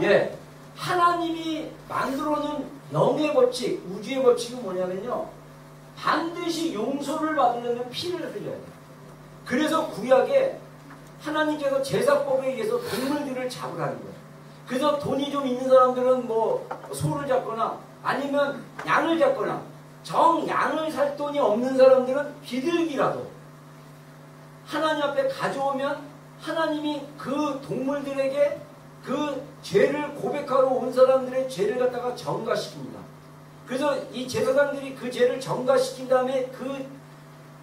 예, 하나님이 만들어놓은 영의 법칙, 우주의 법칙은 뭐냐면요, 반드시 용서를 받으려면 피를 흘려야 돼요. 그래서 구약에 하나님께서 제사법에 의해서 동물들을 잡으라는 거예요. 그래서 돈이 좀 있는 사람들은 뭐 소를 잡거나 아니면 양을 잡거나, 정 양을 살 돈이 없는 사람들은 비둘기라도 하나님 앞에 가져오면 하나님이 그 동물들에게 그 죄를 고백하러 온 사람들의 죄를 갖다가 정가시킵니다. 그래서 이 제사장들이 그 죄를 정가시킨 다음에 그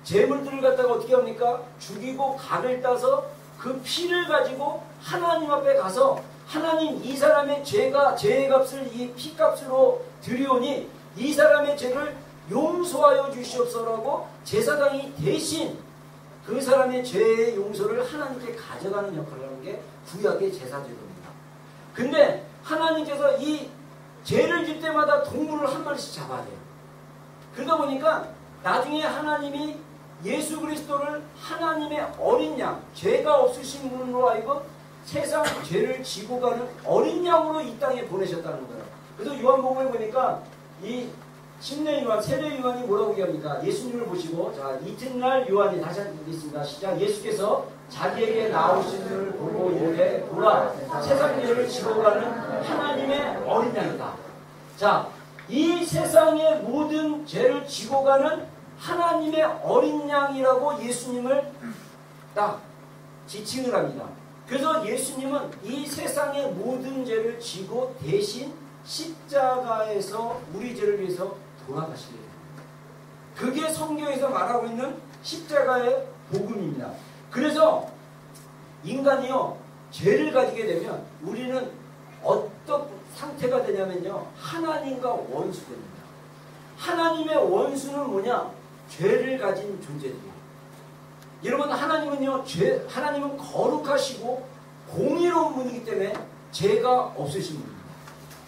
제물들을 갖다가 어떻게 합니까? 죽이고 각을 따서 그 피를 가지고 하나님 앞에 가서 하나님, 이 사람의 죄의 값을 이 피값으로 드리오니 이 사람의 죄를 용서하여 주시옵소서라고 제사장이 대신 그 사람의 죄의 용서를 하나님께 가져가는 역할을 하는 게 구약의 제사제도입니다. 근데 하나님께서 이 죄를 질 때마다 동물을 한 마리씩 잡아야 돼요. 그러다 보니까 나중에 하나님이 예수 그리스도를 하나님의 어린 양, 죄가 없으신 분으로 하여금 세상 죄를 지고 가는 어린 양으로 이 땅에 보내셨다는 거예요. 그래서 요한복음에 보니까 이 침례 요한, 세례 요한이 뭐라고 얘기합니까? 예수님을 보시고, 자, 이튿날 요한이 다시 한번 읽겠습니다. 시작. 예수께서 자기에게 나오신 분을 보고 이르되 보라, 세상 죄를 지고 가는 하나님의 어린 양이다. 자, 이 세상의 모든 죄를 지고 가는 하나님의 어린 양이라고 예수님을 딱 지칭을 합니다. 그래서 예수님은 이 세상의 모든 죄를 지고 대신 십자가에서 우리 죄를 위해서 돌아가시게 됩니다. 그게 성경에서 말하고 있는 십자가의 복음입니다. 그래서 인간이요, 죄를 가지게 되면 우리는 어떤 상태가 되냐면요, 하나님과 원수됩니다. 하나님의 원수는 뭐냐? 죄를 가진 존재들이에요. 여러분, 하나님은요, 하나님은 거룩하시고 공의로운 분이기 때문에 죄가 없으신 분입니다.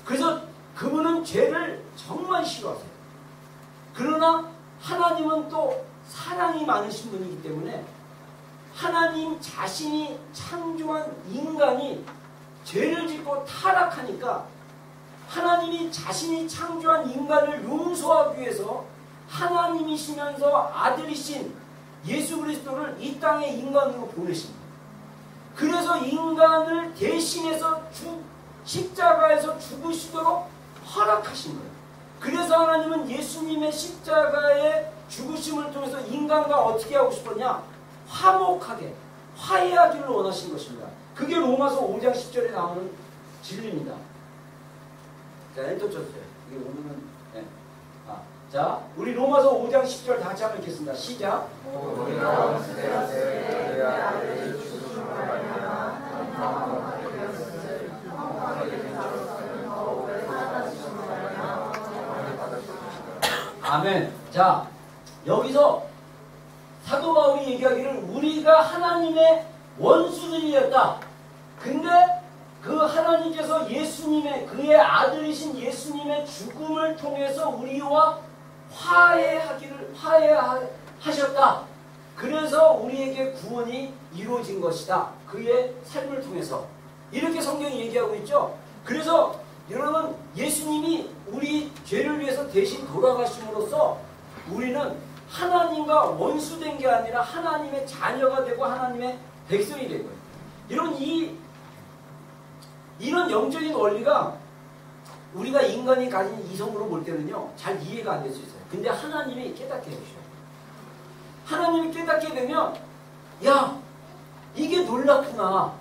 그래서 그분은 죄를 정말 싫어하세요. 그러나 하나님은 또 사랑이 많으신 분이기 때문에 하나님 자신이 창조한 인간이 죄를 짓고 타락하니까 하나님이 자신이 창조한 인간을 용서하기 위해서 하나님이시면서 아들이신 예수 그리스도를 이 땅에 인간으로 보내십니다. 그래서 인간을 대신해서 십자가에서 죽으시도록 허락하신 거예요. 그래서 하나님은 예수님의 십자가의 죽으심을 통해서 인간과 어떻게 하고 싶었냐? 화목하게, 화해하기를 원하신 것입니다. 그게 로마서 5장 10절에 나오는 진리입니다. 자, 엔터 쳐주세요. 이게 오늘은, 네. 자, 우리 로마서 5장 10절 다 같이 한번 읽겠습니다. 시작. 아멘. 자, 여기서 사도 바울이 얘기하기를 우리가 하나님의 원수들이었다. 근데 그 하나님께서 예수님의, 그의 아들이신 예수님의 죽음을 통해서 우리와 화해하셨다. 그래서 우리에게 구원이 이루어진 것이다. 그의 삶을 통해서. 이렇게 성경이 얘기하고 있죠. 그래서 여러분, 예수님이 우리 죄를 위해서 대신 돌아가심으로써 우리는 하나님과 원수된 게 아니라 하나님의 자녀가 되고 하나님의 백성이 된 거예요. 여러분, 이런 영적인 원리가 우리가 인간이 가진 이성으로 볼 때는요, 잘 이해가 안 될 수 있어요. 근데 하나님이 깨닫게 해주셔요. 하나님이 깨닫게 되면, 야, 이게 놀랍구나.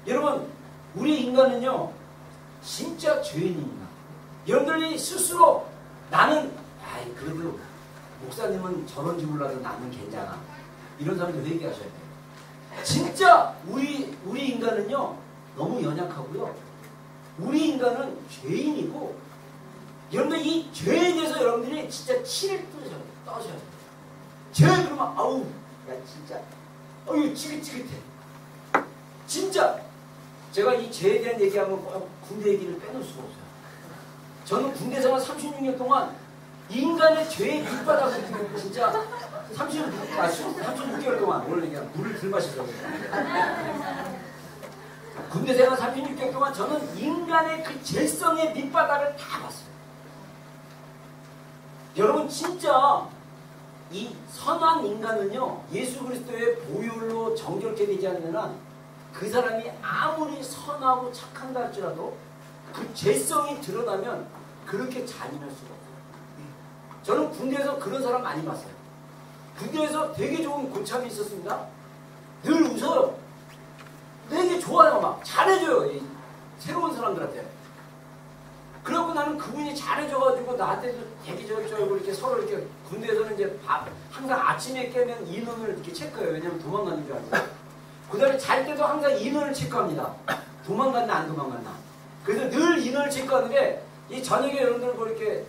여러분, 우리 인간은요, 진짜 죄인입니다. 여러분들이 스스로 나는, 아이, 그래도 목사님은 저런지 몰라도 나는 괜찮아. 이런 사람들 회개하셔야 돼요. 진짜 우리 인간은요, 너무 연약하고요. 우리 인간은 죄인이고, 여러분들 이 죄에 대해서 여러분들이 진짜 치를 떠셔야 돼요. 죄 그러면, 아우, 야, 진짜, 어휴, 지긋지긋해. 진짜, 제가 이 죄에 대한 얘기하면 군대 얘기를 빼놓을 수가 없어요. 저는 군대 생활 36년 동안 인간의 죄의 밑바닥을 진짜 36개월 동안, 오늘 얘기하면 물을 들 마시더라고요. 군대 생활 36개월 동안 저는 인간의 그 죄성의 밑바닥을 다 봤어요. 여러분, 진짜 이 선한 인간은요, 예수 그리스도의 보혈로 정결케 되지 않는 한 그 사람이 아무리 선하고 착한다 할지라도 그 죄성이 드러나면 그렇게 잔인할 수가 없어요. 저는 군대에서 그런 사람 많이 봤어요. 군대에서 되게 좋은 고참이 있었습니다. 늘 웃어요. 되게 좋아요. 막 잘해줘요. 이 새로운 사람들한테. 그래갖고 나는 그분이 잘해줘가지고 나한테도 되게 저러고 이렇게 서로 이렇게, 군대에서는 이제 항상 아침에 깨면 인원을 이렇게 체크해요. 왜냐면 도망가는 줄 알고. 그 다음에 잘 때도 항상 인원을 체크합니다. 도망갔나 안 도망갔나. 그래서 늘 인원을 체크하는데, 이 저녁에 여러분들 뭐 이렇게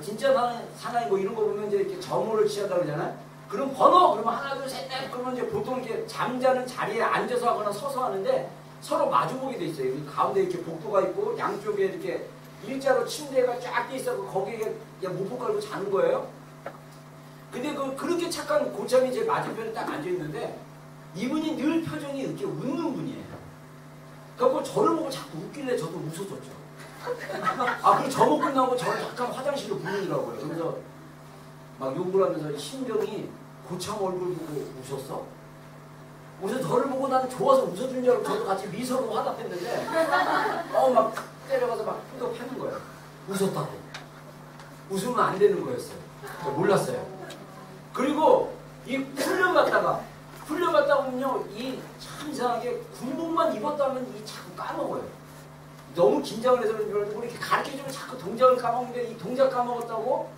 진짜 사나이 뭐 이런 거 보면 이제 이렇게 점호를 취한다고 그러잖아요. 그럼 번호 그러면 하나 둘 셋 넷 그러면 이제 보통 이렇게 잠자는 자리에 앉아서 하거나 서서 하는데 서로 마주보게 돼 있어요. 여기 가운데 이렇게 복도가 있고 양쪽에 이렇게 일자로 침대가 쫙 돼 있어 거기에 그냥 무릎 깔고 자는 거예요. 근데 그렇게 착한 고참이 제 맞은편에 딱 앉아 있는데 이분이 늘 표정이 이렇게 웃는 분이에요. 그래서 저를 보고 자꾸 웃길래 저도 웃었었죠. 그리고 점호 끝나고 저를 잠깐 화장실로 부르더라고요. 그래서 막 욕을 하면서 신병이 고참 얼굴 보고 웃었어? 그래서 저를 보고 나는 좋아서 웃어준 줄 알고 저도 같이 미소로 화답했는데 막 때려가서 막 또 패는 거예요. 웃었다고. 웃으면 안 되는 거였어요. 몰랐어요. 그리고 이 훈련 갔다가 보면요 이 참 이상하게 군복만 입었다면 이 자꾸 까먹어요. 너무 긴장을 해서 그런지 이렇게 가르쳐주면 자꾸 동작을 까먹는데 이 동작 까먹었다고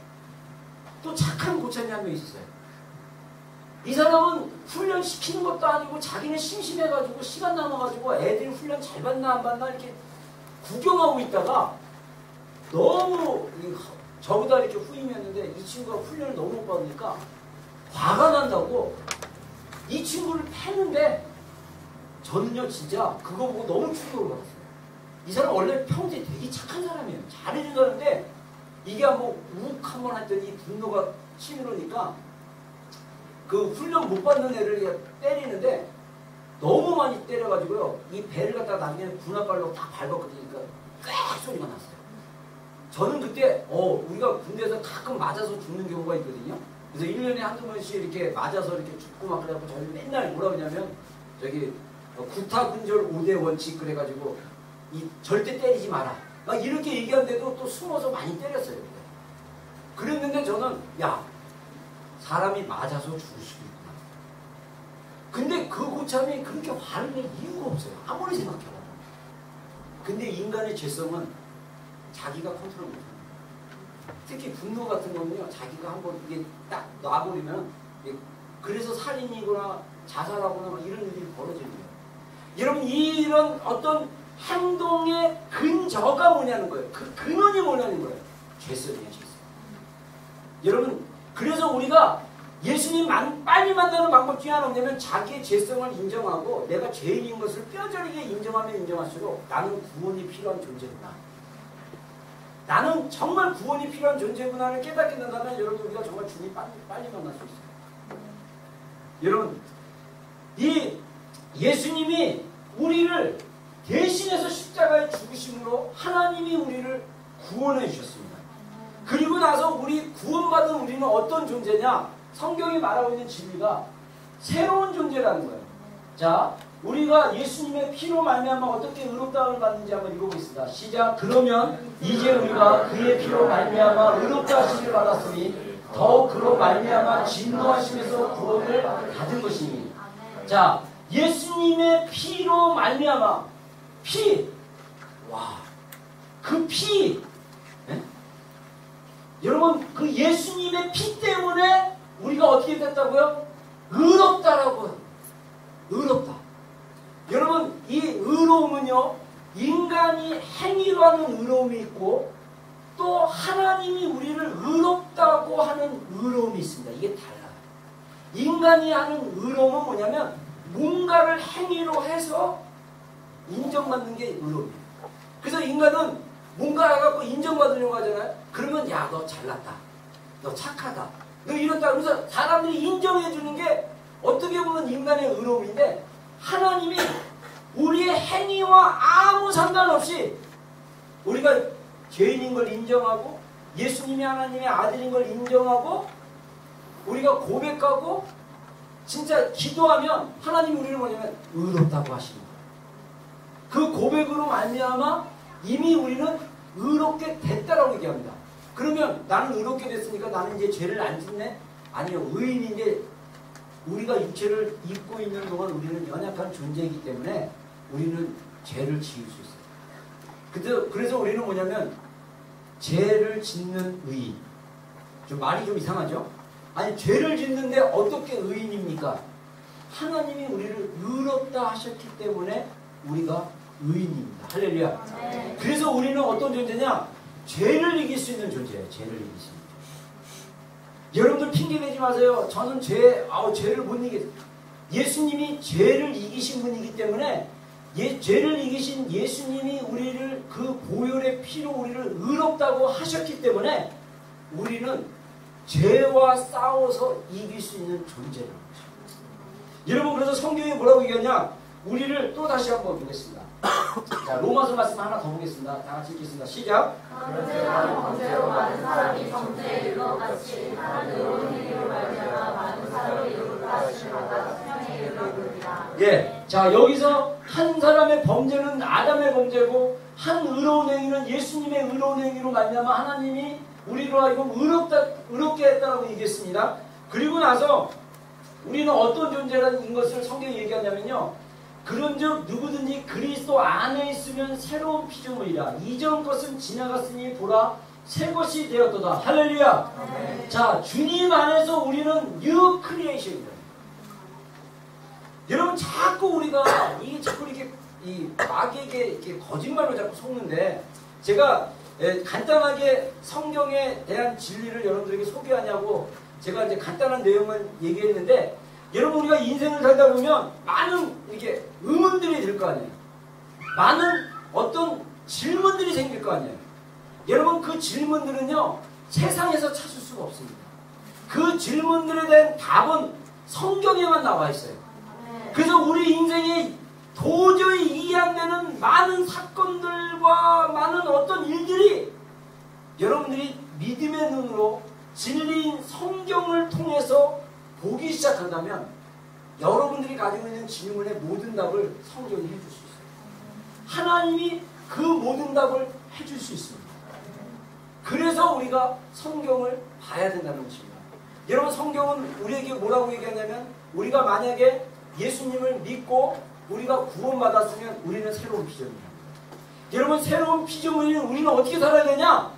또 착한 고참이 한 명 있었어요. 이 사람은 훈련 시키는 것도 아니고 자기는 심심해가지고 시간 남아가지고 애들이 훈련 잘 받나 안 받나 이렇게 구경하고 있다가 너무 저보다 이렇게 후임이었는데 이 친구가 훈련을 너무 못 받으니까 화가 난다고 이 친구를 패는데 저는요 진짜 그거 보고 너무 충격을 받았어요. 이 사람 원래 평소에 되게 착한 사람이에요. 잘해준 사람인데 이게 한번 욱 한번 했더니 분노가 치밀으니까 그 훈련 못 받는 애를 때리는데 너무 많이 때려가지고요 이 배를 갖다가 나중에 군합발로 딱 밟았거든요. 꽥 소리가 났어요. 저는 그때 우리가 군대에서 가끔 맞아서 죽는 경우가 있거든요. 그래서 1년에 한두 번씩 이렇게 맞아서 이렇게 죽고 막 그래갖고 저는 맨날 뭐라 그러냐면 저기 구타군절 5대 원칙 그래가지고 절대 때리지 마라 막 이렇게 얘기하는데도 또 숨어서 많이 때렸어요. 그랬는데 저는 야 사람이 맞아서 죽을 수도 있구나. 근데 그 고참이 그렇게 화를 낼 이유가 없어요. 아무리 생각해봐도. 근데 인간의 죄성은 자기가 컨트롤 못합니다. 특히 분노 같은 거는요 자기가 한번 이게 딱 놔버리면 그래서 살인이거나 자살하거나 막 이런 일이 벌어지는 거예요. 여러분 이런 어떤 행동의 근저가 뭐냐는 거예요. 그 근원이 뭐냐는 거예요. 죄성이에요. 죄성. 여러분 그래서 우리가 예수님 빨리 만나는 방법 중에 하나 뭐냐면 자기의 죄성을 인정하고 내가 죄인인 것을 뼈저리게 인정하면 인정할수록 나는 구원이 필요한 존재구나. 나는 정말 구원이 필요한 존재구나를 깨닫게 된다면 여러분 우리가 정말 주님 빨리 만날 수 있어요. 여러분 이 예수님이 우리를 대신해서 십자가에 죽으심으로 하나님이 우리를 구원해 주셨습니다. 그리고 나서 우리 구원받은 우리는 어떤 존재냐? 성경이 말하고 있는 진리가 새로운 존재라는 거예요. 자, 우리가 예수님의 피로 말미암아 어떻게 의롭다함을 받는지 한번 읽어보겠습니다. 시작. 그러면 이제 우리가 그의 피로 말미암아 의롭다 하심을 받았으니 더 그로 말미암아 진노하심에서 구원을 받은 것이니. 자, 예수님의 피로 말미암아 피. 와, 그 피. 네? 여러분 그 예수님의 피 때문에 우리가 어떻게 됐다고요? 의롭다라고요. 의롭다. 여러분 이 의로움은요 인간이 행위로 하는 의로움이 있고 또 하나님이 우리를 의롭다고 하는 의로움이 있습니다. 이게 달라요. 인간이 하는 의로움은 뭐냐면 뭔가를 행위로 해서 인정받는 게 의로움이에요. 그래서 인간은 뭔가 해갖고 인정받으려고 하잖아요. 그러면 야 너 잘났다. 너 착하다. 너 이렇다. 그래서 사람들이 인정해주는 게 어떻게 보면 인간의 의로움인데 하나님이 우리의 행위와 아무 상관없이 우리가 죄인인 걸 인정하고 예수님이 하나님의 아들인 걸 인정하고 우리가 고백하고 진짜 기도하면 하나님이 우리를 뭐냐면 의롭다고 하시는 거예요. 그 고백으로 말미암아 이미 우리는 의롭게 됐다라고 얘기합니다. 그러면 나는 의롭게 됐으니까 나는 이제 죄를 안 짓네? 아니요. 의인인데 우리가 육체를 입고 있는 동안 우리는 연약한 존재이기 때문에 우리는 죄를 지을 수 있어요. 그래서 우리는 뭐냐면 죄를 짓는 의인. 좀 말이 좀 이상하죠? 아니 죄를 짓는데 어떻게 의인입니까? 하나님이 우리를 의롭다 하셨기 때문에 우리가 의인입니다. 할렐루야. 네. 그래서 우리는 어떤 존재냐? 죄를 이길 수 있는 존재예요. 죄를 이길 수 있는 존재. 여러분들 핑계 대지 마세요. 저는 죄를 못 이기. 예수님이 죄를 이기신 분이기 때문에 죄를 이기신 예수님이 우리를 그 보혈의 피로 우리를 의롭다고 하셨기 때문에 우리는 죄와 싸워서 이길 수 있는 존재라는 거죠. 여러분, 그래서 성경이 뭐라고 얘기하냐? 우리를 또 다시 한번 보겠습니다. 자, 로마서 말씀 하나 더 보겠습니다. 다 같이 읽겠습니다. 시작. 범죄와 범죄로 많은 사람이 범죄에 이르러 같이 다른 의로운 행위로 말미암아 많은 사람이 의롭다 하심마다 생명에 이르러느니라. 예, 자, 여기서 한 사람의 범죄는 아담의 범죄고 한 의로운 행위는 예수님의 의로운 행위로 말미암아 하나님이 우리로 하여금 의롭게 했다라고 얘기했습니다. 그리고 나서 우리는 어떤 존재라는 것을 성경이 얘기하냐면요, 그런즉 누구든지 그리스도 안에 있으면 새로운 피조물이라. 이전 것은 지나갔으니 보라 새 것이 되었도다. 할렐루야. 네. 자, 주님 안에서 우리는 뉴 크리에이션이다. 여러분, 자꾸 우리가 자꾸 이렇게 마귀에게 이렇게 거짓말로 자꾸 속는데, 제가 간단하게 성경에 대한 진리를 여러분들에게 소개하냐고 제가 이제 간단한 내용을 얘기했는데, 여러분, 우리가 인생을 살다 보면 많은 이렇게 의문들이 들 거 아니에요. 많은 어떤 질문들이 생길 거 아니에요. 여러분, 그 질문들은요, 세상에서 찾을 수가 없습니다. 그 질문들에 대한 답은 성경에만 나와 있어요. 그래서 우리 인생에 도저히 이해 안 되는 많은 사건들과 많은 어떤 일들이 여러분들이 믿음의 눈으로 진리인 성경을 통해서 보기 시작한다면 여러분들이 가지고 있는 질문의 모든 답을 성경이 해줄 수 있어요. 하나님이 그 모든 답을 해줄 수 있습니다. 그래서 우리가 성경을 봐야 된다는 것입니다. 여러분, 성경은 우리에게 뭐라고 얘기하냐면, 우리가 만약에 예수님을 믿고 우리가 구원받았으면 우리는 새로운 피조물입니다. 여러분, 새로운 피조물인 우리는 어떻게 살아야 되냐?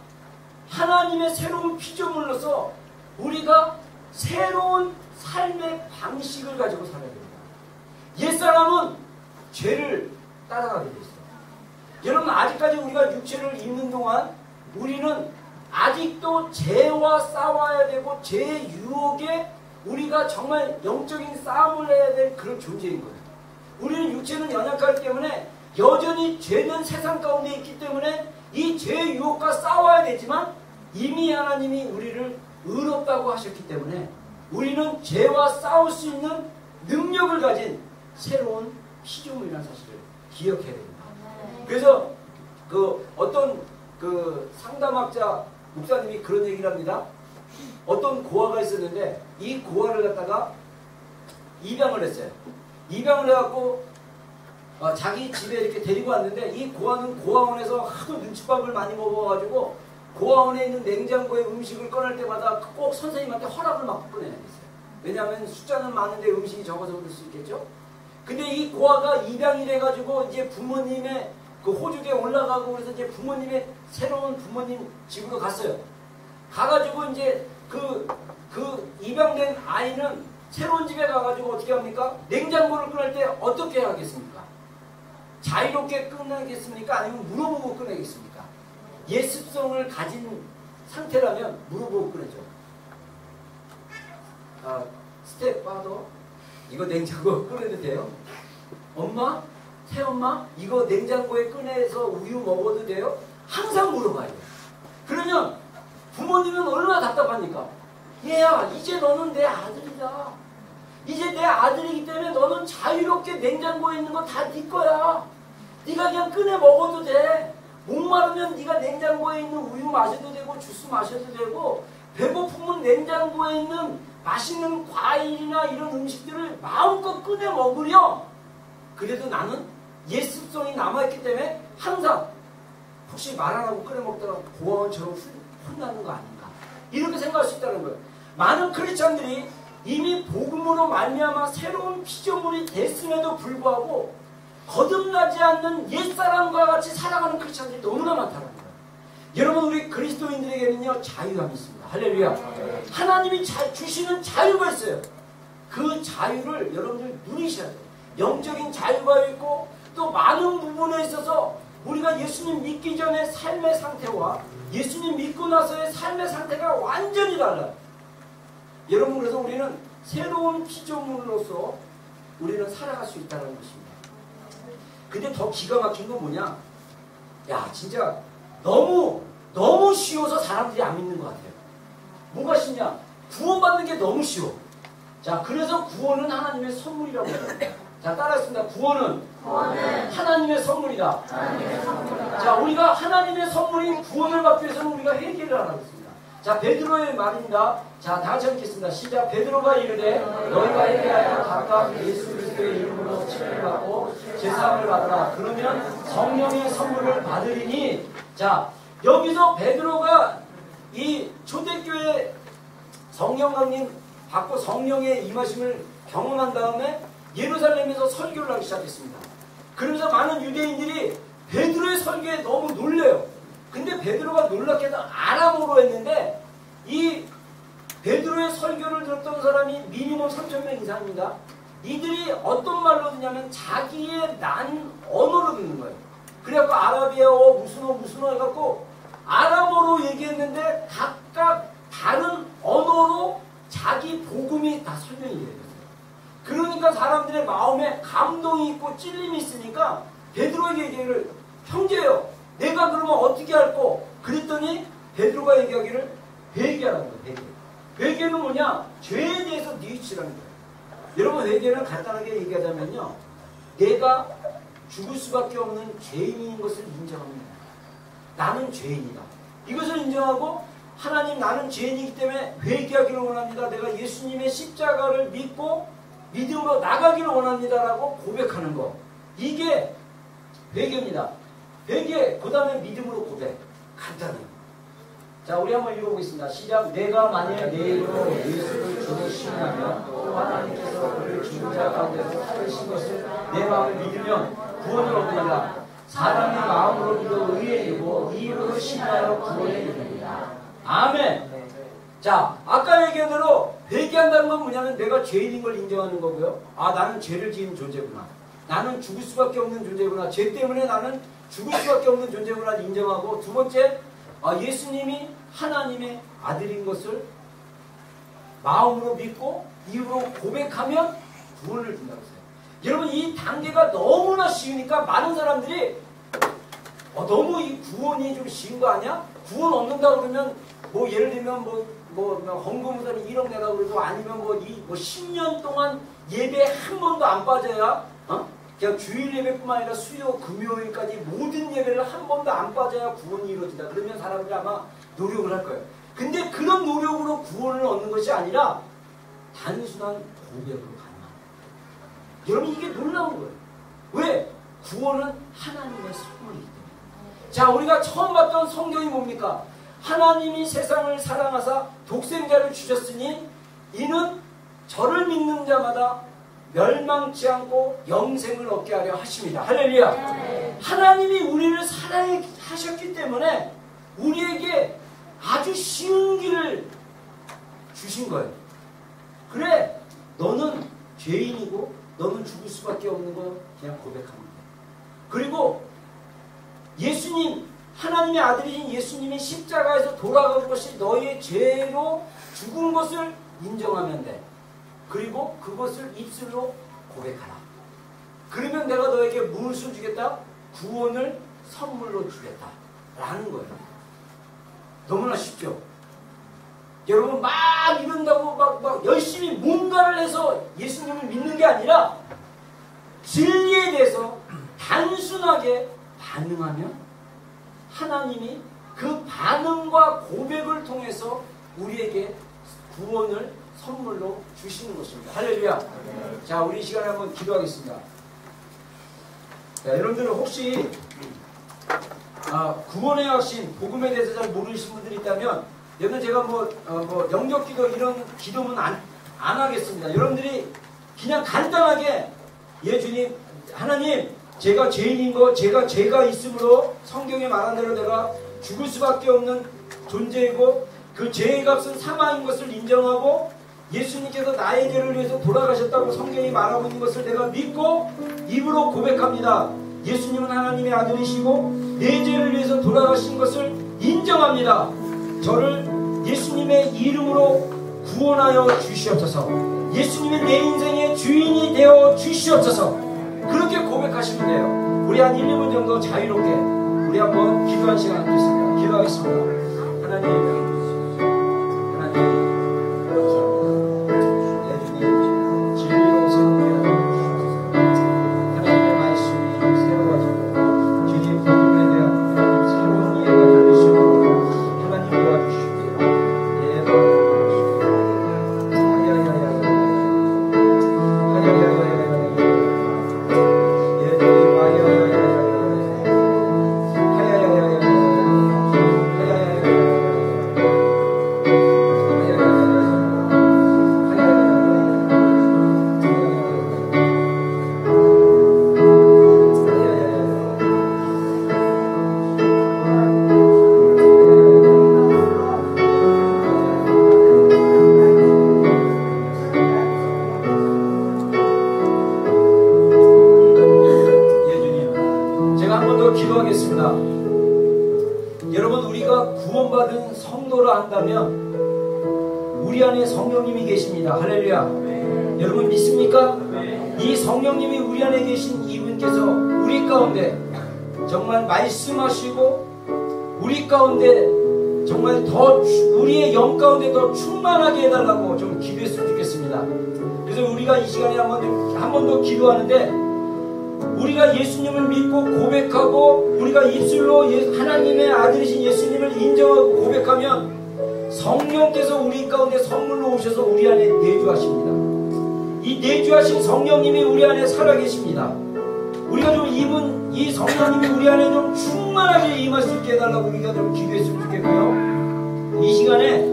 하나님의 새로운 피조물로서 우리가 새로운 삶의 방식을 가지고 살아야 됩니다. 옛사람은 죄를 따라가게 돼 있어요. 여러분, 아직까지 우리가 육체를 입는 동안 우리는 아직도 죄와 싸워야 되고 죄의 유혹에 우리가 정말 영적인 싸움을 해야 될 그런 존재인 거예요. 우리는 육체는 연약하기 때문에 여전히 죄는 세상 가운데 있기 때문에 이 죄의 유혹과 싸워야 되지만, 이미 하나님이 우리를 의롭다고 하셨기 때문에 우리는 죄와 싸울 수 있는 능력을 가진 새로운 피조물이라는 사실을 기억해야 됩니다. 그래서 어떤 상담학자 목사님이 그런 얘기를 합니다. 어떤 고아가 있었는데 이 고아를 갖다가 입양을 했어요. 입양을 해갖고 자기 집에 이렇게 데리고 왔는데, 이 고아는 고아원에서 하도 눈칫밥을 많이 먹어가지고 고아원에 있는 냉장고에 음식을 꺼낼 때마다 꼭 선생님한테 허락을 받고 꺼내야겠어요. 왜냐하면 숫자는 많은데 음식이 적어서 그럴 수 있겠죠. 근데 이 고아가 입양이 돼가지고 이제 부모님의 그 호주에 올라가고, 그래서 이제 부모님의 새로운 부모님 집으로 갔어요. 가가지고 이제 그 입양된 아이는 새로운 집에 가가지고 어떻게 합니까? 냉장고를 꺼낼 때 어떻게 하겠습니까? 자유롭게 꺼내겠습니까? 아니면 물어보고 꺼내겠습니까? 예습성을 가진 상태라면 물어보고 꺼내죠. 스텝파더, 이거 냉장고 꺼내도 돼요? 엄마? 새엄마? 이거 냉장고에 꺼내서 우유 먹어도 돼요? 항상 물어봐야 돼요. 그러면 부모님은 얼마나 답답합니까? 얘야, 이제 너는 내 아들이다. 이제 내 아들이기 때문에 너는 자유롭게 냉장고에 있는 거 다 네 거야. 네가 그냥 꺼내 먹어도 돼. 목마르면 네가 냉장고에 있는 우유 마셔도 되고 주스 마셔도 되고, 배고프면 냉장고에 있는 맛있는 과일이나 이런 음식들을 마음껏 꺼내 먹으렴. 그래도 나는 예습성이 남아있기 때문에 항상 혹시 말 안 하고 꺼내 먹다가 고아원처럼 혼나는 거 아닌가, 이렇게 생각할 수 있다는 거예요. 많은 크리스찬들이 이미 복음으로 말미암아 새로운 피조물이 됐음에도 불구하고 거듭나지 않는 옛사람과 같이 살아가는 크리스찬들이 너무나 많다는 거예요. 여러분, 우리 그리스도인들에게는요, 자유함이 있습니다. 할렐루야. 하나님이 주시는 자유가 있어요. 그 자유를 여러분들 누리셔야 돼요. 영적인 자유가 있고, 또 많은 부분에 있어서 우리가 예수님 믿기 전의 삶의 상태와 예수님 믿고 나서의 삶의 상태가 완전히 달라요. 여러분, 그래서 우리는 새로운 피조물로서 우리는 살아갈 수 있다는 것입니다. 근데 더 기가 막힌 건 뭐냐? 야, 진짜 너무 쉬워서 사람들이 안 믿는 것 같아요. 뭐가 쉽냐? 구원받는 게 너무 쉬워. 자, 그래서 구원은 하나님의 선물이라고 합니다. 자, 따라했습니다. 구원은 하나님의 선물이다. 자, 우리가 하나님의 선물인 구원을 받기 위해서는 우리가 회개를 하라고 했습니다. 자, 베드로의 말입니다. 자, 다 같이 읽겠습니다. 시작. 베드로가 이르되 너희가 회개하여 각각 예수 그리스도의 이름으로 칭을 받고 제사함을 받으라. 그러면 성령의 선물을 받으리니. 자, 여기서 베드로가 이 초대교회 성령 강림 받고 성령의 임하심을 경험한 다음에 예루살렘에서 설교를 하기 시작했습니다. 그러면서 많은 유대인들이 베드로의 설교에 너무 놀래요. 근데 베드로가 놀랍게도 아람어로 했는데 이 베드로의 설교를 들었던 사람이 미니멈 3,000명 이상입니다. 이들이 어떤 말로 듣냐면 자기의 난 언어로 듣는 거예요. 그래갖고 아라비아어 무슨 어 해갖고 아람어로 얘기했는데 각각 다른 언어로 자기 복음이 다 설명이 돼요. 그러니까 사람들의 마음에 감동이 있고 찔림이 있으니까 베드로에게 얘기를 형제요, 내가 그러면 어떻게 할 거? 그랬더니 베드로가 얘기하기를 회개하라는 거예요. 회개는 뭐냐? 죄에 대해서 뉘우치라는 거예요. 여러분, 회개는 간단하게 얘기하자면요, 내가 죽을 수밖에 없는 죄인인 것을 인정합니다. 나는 죄인이다. 이것을 인정하고 하나님, 나는 죄인이기 때문에 회개하기를 원합니다. 내가 예수님의 십자가를 믿고 믿음으로 나가기를 원합니다라고 고백하는 거. 이게 회개입니다. 회개, 그 다음에 믿음으로 고백. 간단해요. 자, 우리 한번 읽어보겠습니다. 시작. 내가 만일 내 이름으로 예수를 주로 신뢰하면 또 하나님께서 그를 죽은 자 가운데서 살리신 것을 내 마음을 믿으면 구원을 얻으리라. 사람이 마음으로 믿어 의에 이르고 이로 신뢰하여 구원에 이르리라. 아멘. 자, 아까 얘기한 대로 회개한다는 건 뭐냐면 내가 죄인인 걸 인정하는 거고요. 아, 나는 죄를 지은 존재구나. 나는 죽을 수밖에 없는 존재구나. 죄 때문에 나는 죽을 수밖에 없는 존재구나 인정하고, 두 번째, 예수님이 하나님의 아들인 것을 마음으로 믿고 입으로 고백하면 구원을 준다고 했어요. 여러분, 이 단계가 너무나 쉬우니까 많은 사람들이 너무 이 구원이 좀 쉬운 거 아니야? 구원 얻는다 그러면 뭐 예를 들면 헌금우선이 1억 내라 그래도 아니면 10년 동안 예배 한 번도 안 빠져야 그냥 주일 예배뿐만 아니라 수요 금요일까지 모든 예배를 한 번도 안 빠져야 구원이 이루어진다. 그러면 사람들이 아마 노력을 할 거예요. 근데 그런 노력으로 구원을 얻는 것이 아니라 단순한 고백으로 가능합니다. 여러분, 이게 놀라운 거예요. 왜? 구원은 하나님의 선물이기 때문에. 자, 우리가 처음 봤던 성경이 뭡니까? 하나님이 세상을 사랑하사 독생자를 주셨으니 이는 저를 믿는 자마다 멸망치 않고 영생을 얻게 하려 하십니다. 할렐루야. 네. 하나님이 우리를 사랑하셨기 때문에 우리에게 아주 쉬운 길을 주신 거예요. 그래, 너는 죄인이고 너는 죽을 수밖에 없는 거 그냥 고백합니다. 그리고 예수님, 하나님의 아들이신 예수님이 십자가에서 돌아간 것이 너의 죄로 죽은 것을 인정하면 돼. 그리고 그것을 입술로 고백하라. 그러면 내가 너에게 무엇을 주겠다? 구원을 선물로 주겠다 라는 거예요. 너무나 쉽죠? 여러분, 막 이런다고 막 열심히 뭔가를 해서 예수님을 믿는 게 아니라 진리에 대해서 단순하게 반응하면 하나님이 그 반응과 고백을 통해서 우리에게 구원을 선물로 주시는 것입니다. 할렐루야. 자, 우리 이 시간에 한번 기도하겠습니다. 자, 여러분들 혹시 구원의 확신, 복음에 대해서 잘 모르시는 분들이 있다면, 여러분 제가 영적 기도 이런 기도는 안 하겠습니다. 여러분들이 그냥 간단하게, 예 주님, 하나님, 제가 죄인인 거, 죄가 있으므로 성경에 말한 대로 내가 죽을 수밖에 없는 존재이고 그 죄의 값은 사망인 것을 인정하고 예수님께서 나의 죄를 위해서 돌아가셨다고 성경이 말하고 있는 것을 내가 믿고 입으로 고백합니다. 예수님은 하나님의 아들이시고 내 죄를 위해서 돌아가신 것을 인정합니다. 저를 예수님의 이름으로 구원하여 주시옵소서. 예수님이 내 인생의 주인이 되어 주시옵소서. 그렇게 고백하시면 돼요. 우리 한 1, 2분 정도 자유롭게 우리 한번 기도한 시간 갖겠습니다. 기도하겠습니다. 하나님, 감사합니다. 내 주님, 진리로 새롭게 하여주시옵소서. 하나님의 말씀이 새로워지고 주님 복음에 대한 새로운 이해가 들릴 수 있도록 하나님 도와주시옵소서. 예, 기도하겠습니다. 여러분, 우리가 구원받은 성도라 한다면 우리 안에 성령님이 계십니다. 할렐루야. 여러분 믿습니까? 이 성령님이 우리 안에 계신 이분께서 우리 가운데 정말 말씀하시고 우리 가운데 정말 더 우리의 영 가운데 더 충만하게 해달라고 좀 기도했으면 좋겠습니다. 그래서 우리가 이 시간에 한 번 더 기도하는데, 우리가 예수님을 믿고 고백하고 우리가 입술로 하나님의 아들이신 예수님을 인정하고 고백하면 성령께서 우리 가운데 선물로 오셔서 우리 안에 내주하십니다. 이 내주하신 성령님이 우리 안에 살아계십니다. 우리가 좀 이 성령님이 우리 안에 좀 충만하게 임할 수 있게 해달라고 우리가 좀 기도했으면 좋겠고요. 이 시간에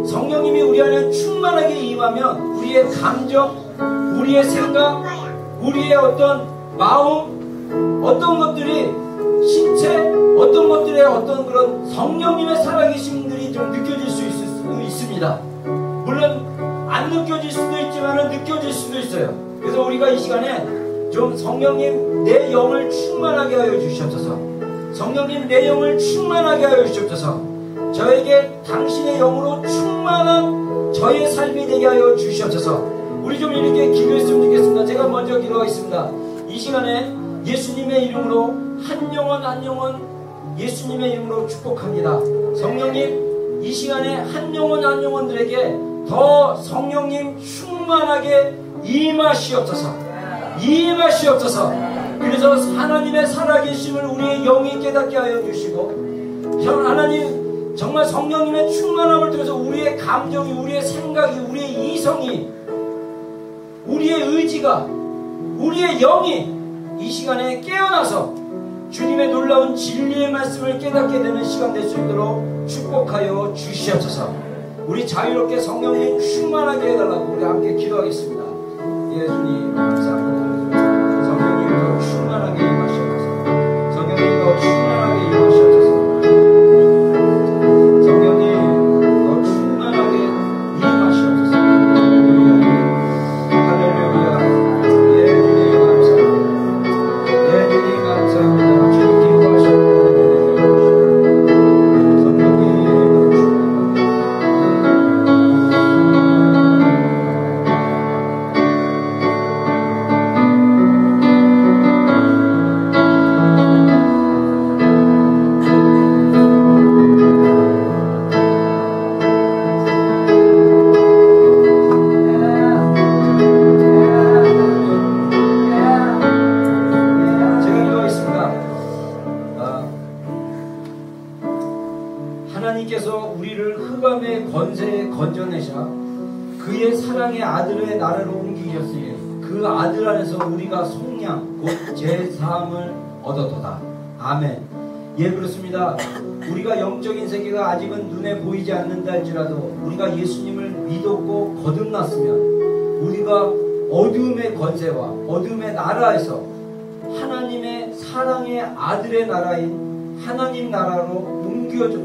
성령님이 우리 안에 충만하게 임하면 우리의 감정, 우리의 생각, 우리의 어떤 마음, 어떤 것들이 신체, 어떤 것들의 어떤 그런 성령님의 살아계심들이 좀 느껴질 수 있습니다. 물론 안 느껴질 수도 있지만 느껴질 수도 있어요. 그래서 우리가 이 시간에 좀 성령님 내 영을 충만하게 하여 주시옵소서. 성령님 내 영을 충만하게 하여 주시옵소서. 저에게 당신의 영으로 충만한 저의 삶이 되게 하여 주시옵소서. 우리 좀 이렇게 기도했으면 좋겠습니다. 제가 먼저 기도하겠습니다. 이 시간에 예수님의 이름으로 한 영혼 예수님의 이름으로 축복합니다. 성령님, 이 시간에 한 영혼들에게 더 성령님 충만하게 임하시옵소서. 그래서 하나님의 살아계심을 우리의 영이 깨닫게 하여 주시고, 하나님 정말 성령님의 충만함을 통해서 우리의 감정이, 우리의 생각이, 우리의 이성이, 우리의 의지가, 우리의 영이 이 시간에 깨어나서 주님의 놀라운 진리의 말씀을 깨닫게 되는 시간 될 수 있도록 축복하여 주시옵소서. 우리 자유롭게 성령님 충만하게 해달라고 우리 함께 기도하겠습니다. 예수님 감사합니다. 성령님 더 충만하게 임하시옵소서. 성령님 더 충만하게 임하시옵소서. 성령님 더 충만하게 임하시옵소서. 할렐루야. 예수님 감사합니다. 예수님 감사합니다. 주님 기뻐하시옵소서. 성령님 하나님께서 우리를 흑암의 권세에 건져내사 그의 사랑의 아들의 나라로 옮기셨으니 그 아들 안에서 우리가 속량 곧 제사함을 얻었도다. 아멘. 예, 그렇습니다. 우리가 영적인 세계가 아직은 눈에 보이지 않는다 할지라도 우리가 예수님을 믿었고 거듭났으면 우리가 어두움의 권세와 어두움의 나라에서 하나님의 사랑의 아들의 나라인 하나님 나라로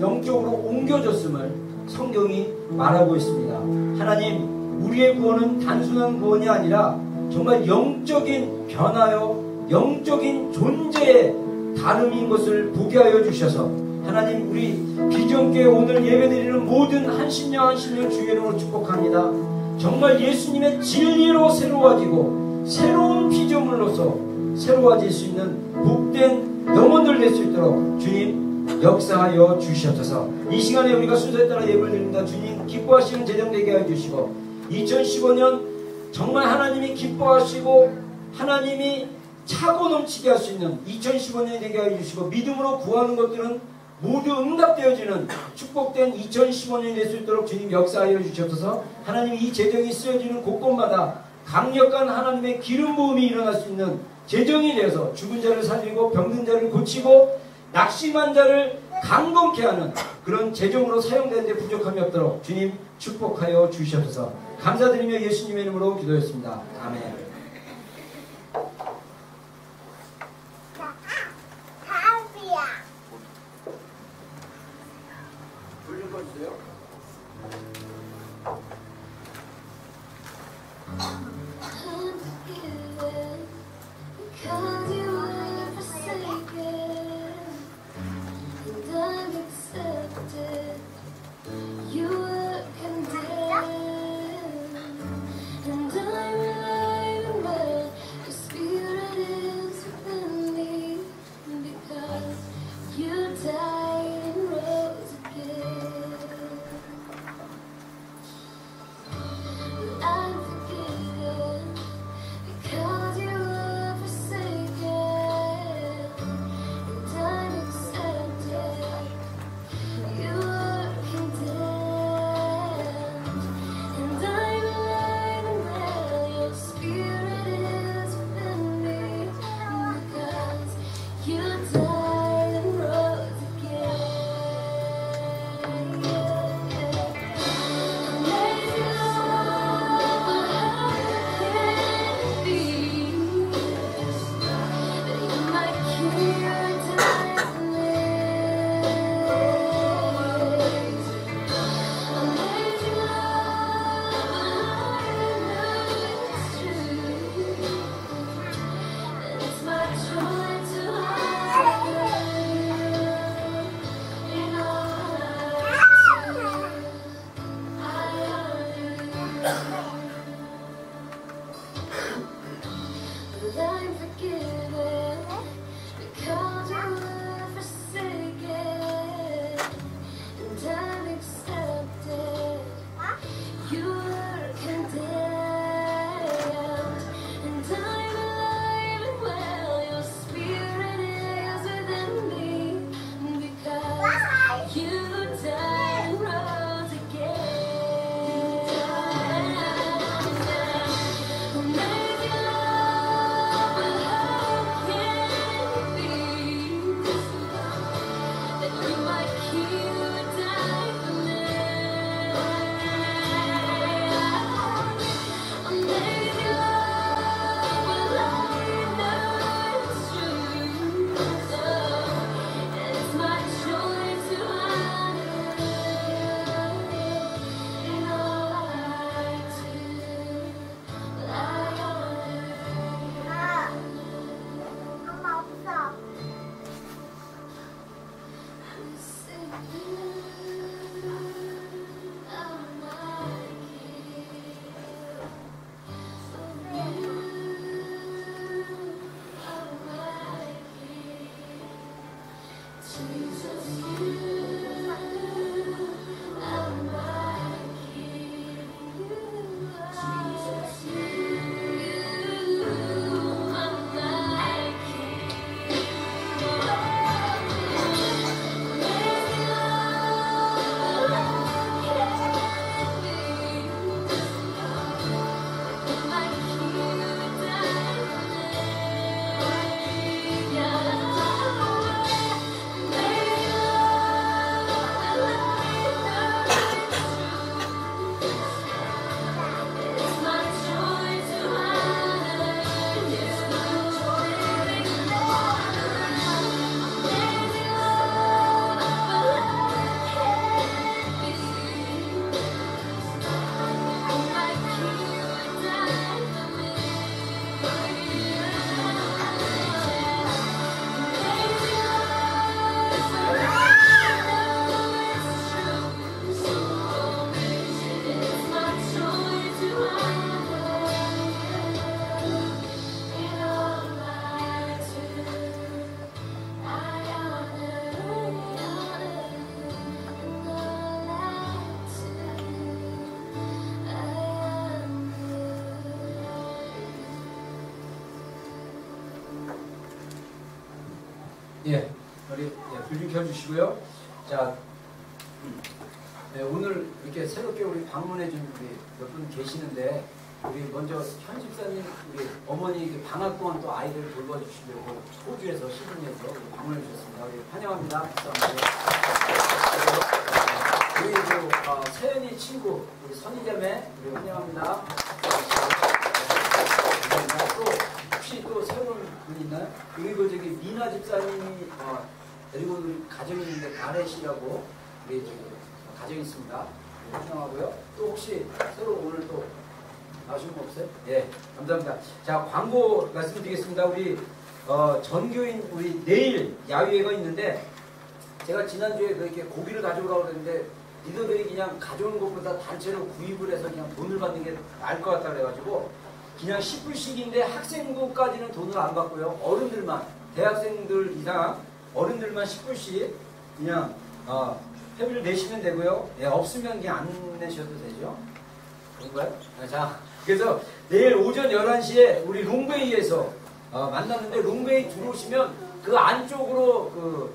영적으로 옮겨졌음을 성경이 말하고 있습니다. 하나님, 우리의 구원은 단순한 구원이 아니라 정말 영적인 변화요, 영적인 존재의 다름인 것을 보게 하여 주셔서 하나님 우리 비전교회 오늘 예배드리는 모든 한신령 주 이름으로 축복합니다. 정말 예수님의 진리로 새로워지고 새로운 피조물로서 새로워질 수 있는 복된 영혼들 될 수 있도록 주님 역사하여 주시옵소서. 이 시간에 우리가 순서에 따라 예배를 드립니다. 주님 기뻐하시는 재정 되게 하여 주시고 2015년 정말 하나님이 기뻐하시고 하나님이 차고 넘치게 할 수 있는 2015년이 되게 하여 주시고 믿음으로 구하는 것들은 모두 응답되어지는 축복된 2015년이 될 수 있도록 주님 역사하여 주시옵소서. 하나님 이 재정이 쓰여지는 곳곳마다 강력한 하나님의 기름 부음이 일어날 수 있는 재정이 되어서 죽은 자를 살리고 병든 자를 고치고 낙심한 자를 강건케 하는 그런 재정으로 사용되는 데 부족함이 없도록 주님 축복하여 주시옵소서. 감사드리며 예수님의 이름으로 기도했습니다. 아멘. 예, 우리 불 좀 켜주시고요. 자, 오늘 이렇게 새롭게 우리 방문해 준 우리 몇 분 계시는데, 우리 먼저 현 집사님, 우리 어머니 방학 동안 또 아이들 돌봐주시려고 호주에서 시드니에서 방문해 주셨습니다. 우리 환영합니다. 우리 세연이 친구, 우리 선희자매, 우리 환영합니다. 또 혹시 또 새로운 분 있나요? 그리고 저기 미나 집사님이 데리고 온 가정이 있는데 가렛이라고 우리 저기 가정이 있습니다. 환영하고요. 또 혹시 새로 오늘 또 아쉬운 거 없어요? 예, 감사합니다. 자, 광고 말씀드리겠습니다. 우리 전교인 우리 내일 야유회가 있는데, 제가 지난주에 그렇게 고기를 가져오라고 그랬는데 리더들이 그냥 가져오는 것보다 단체로 구입을 해서 그냥 돈을 받는 게 나을 것 같다 그래가지고 그냥 10불씩인데 학생부까지는 돈을 안 받고요. 어른들만, 대학생들 이상 어른들만 10불씩 그냥 회비를 내시면 되고요. 예, 없으면 그냥 안 내셔도 되죠. 그런가요? 자, 그래서 내일 오전 11시에 우리 롱베이에서 만났는데, 롱베이 들어오시면 그 안쪽으로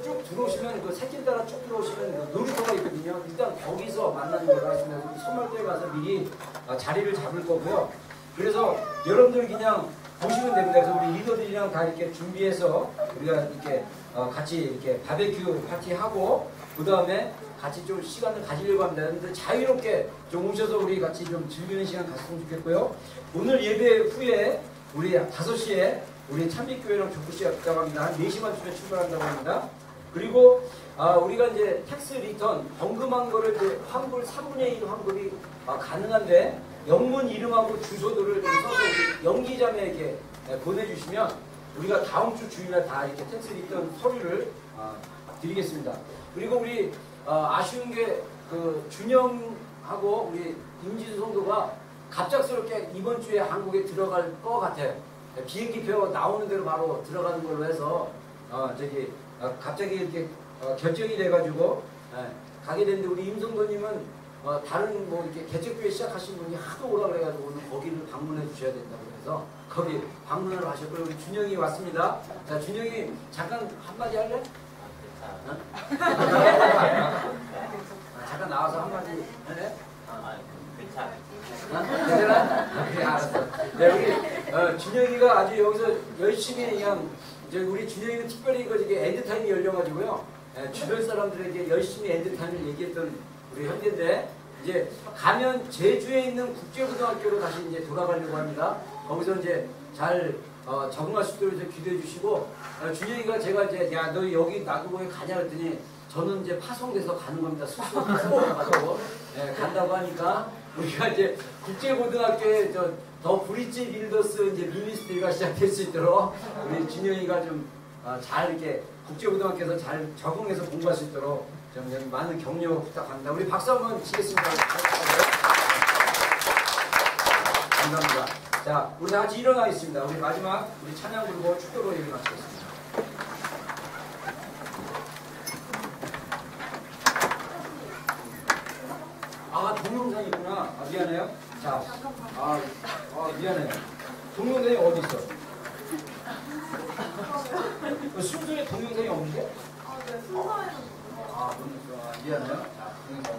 쭉 들어오시면 그 새길 따라 쭉 들어오시면 놀이터가 있거든요. 일단 거기서 만나는 걸로 하겠습니다. 우리 선발대에 가서 미리 자리를 잡을 거고요. 그래서 여러분들 그냥 보시면 됩니다. 그래서 우리 리더들이랑 다 이렇게 준비해서 우리가 이렇게 같이 이렇게 바베큐 파티하고, 그 다음에 같이 좀 시간을 가지려고 합니다. 여러분들 자유롭게 좀 오셔서 우리 같이 좀 즐기는 시간 갔으면 좋겠고요. 오늘 예배 후에 우리 5시에 우리 참빛교회랑 조쿠시가 있다고 합니다. 한 4시 반쯤에 출발한다고 합니다. 그리고 우리가 이제 텍스 리턴 번금한 거를 이제 환불 3분의 1 환불이 가능한데, 영문 이름하고 주소들을 써서 우리 연기자매에게 보내주시면 우리가 다음 주 주일날 다 이렇게 텍스 리턴 서류를 드리겠습니다. 그리고 우리 아쉬운 게 그 준영하고 우리 임지수 성도가 갑작스럽게 이번 주에 한국에 들어갈 것 같아요. 비행기표 나오는 대로 바로 들어가는 걸로 해서 갑자기 이렇게 결정이 돼가지고 가게 됐는데, 우리 임성도님은 다른 뭐 이렇게 개척교회 시작하신 분이 하도 오라 그래가지고 오늘 거기를 방문해 주셔야 된다고 해서 거기 방문을 하셨고요. 우리 준영이 왔습니다. 자, 준영이 잠깐 한마디 할래? 잠깐 나와서 한마디 할래? 괜찮아? 그래, 알았어. 네, 우리 준영이가 아주 여기서 열심히 그냥, 우리 준영이는 특별히 이게 엔드타임이 열려가지고요, 주변 사람들에게 열심히 엔드타임을 얘기했던 우리 형제인데, 이제 가면 제주에 있는 국제고등학교로 다시 이제 돌아가려고 합니다. 거기서 이제 잘 적응할 수 있도록 이제 기도해 주시고, 준영이가 제가 이제 야, 너 여기 놔두고 왜 가냐 그랬더니, 저는 이제 파송돼서 가는 겁니다. 스스로 파송해가지고 간다고 하니까, 우리가 이제 국제고등학교에 더 브릿지 빌더스 이제 미니스트리가 시작될 수 있도록 우리 준영이가 좀 잘 이렇게 국제고등학교에서 잘 적응해서 공부할 수 있도록 좀 많은 격려 부탁합니다. 우리 박수 한번 치겠습니다. 감사합니다. 자, 우리 다 같이 일어나겠습니다. 우리 마지막 우리 찬양 부르고 축도로 예배 마치겠습니다. 동영상이 있구나. 미안해요. 자, 미안해요. 동영상이 어디 있어? 순서에 동영상이 없는데? 네, 순서에는. 미안해요. 자, 동영상.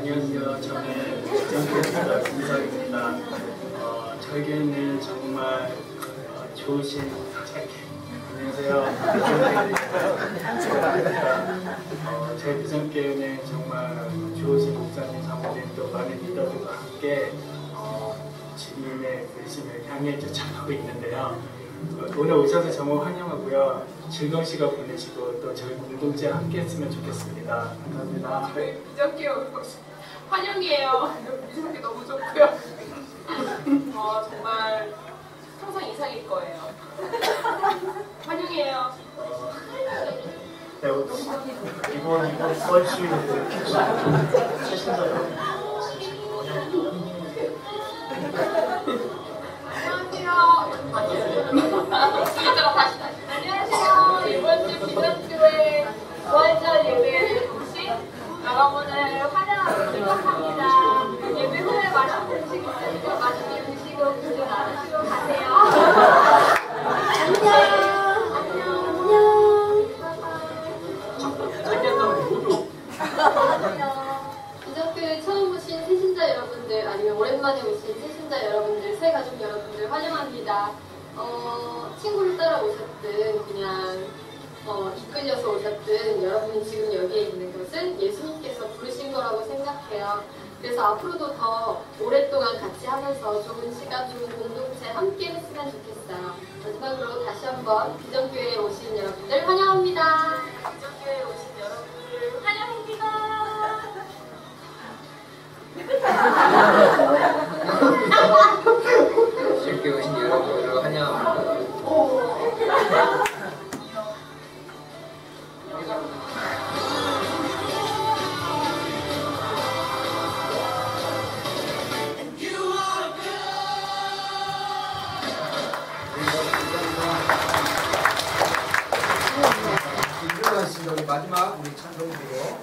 안녕하세요. 저는 기정교회에서 김석입니다. 저희 교회는 정말 좋으신 안녕하세요. 저희 기정교회는 정말 좋으신 목사님, 사모님 또 많은 리더들과 함께 주님의 부르심을 향해 쫓아가고 있는데요. 오늘 오셔서 정말 환영하고요. 즐거운 시간 보내시고 또 저희 공동체 함께 했으면 좋겠습니다. 감사합니다. 저희 기적교회 환영이에요. 미성이 너무 좋고요. 정말 항상 이상일 거예요. 환영이에요. 네, 이번 수업주일인데 최신자요. 안녕하세요. 이번 주 기적교회 부활절 예배에 오신 여러분을 환영하고 축복합니다. 예배 후에 맛있는 음식 있으니까 맛있게 드시고 기도 나누시고 가세요. 기적교회 처음 오신 새신자 여러분들 아니면 오랜만에 오신 새신자 여러분들 새가족 여러분들 환영합니다. 친구를 따라 오셨든 그냥 이끌려서 오셨든 여러분이 지금 여기에 있는 것은 예수님께서 부르신 거라고 생각해요. 그래서 앞으로도 더 오랫동안 같이 하면서 좋은 시간, 좋은 공동체 함께 했으면 좋겠어요. 마지막으로 다시 한번 기정교회에 오신 여러분들 환영합니다. 기적교회에 오신 여러분들 환영합니다. 쉽게 오신 여러분을 환영합니다. 마지막 우리 찬송 드리고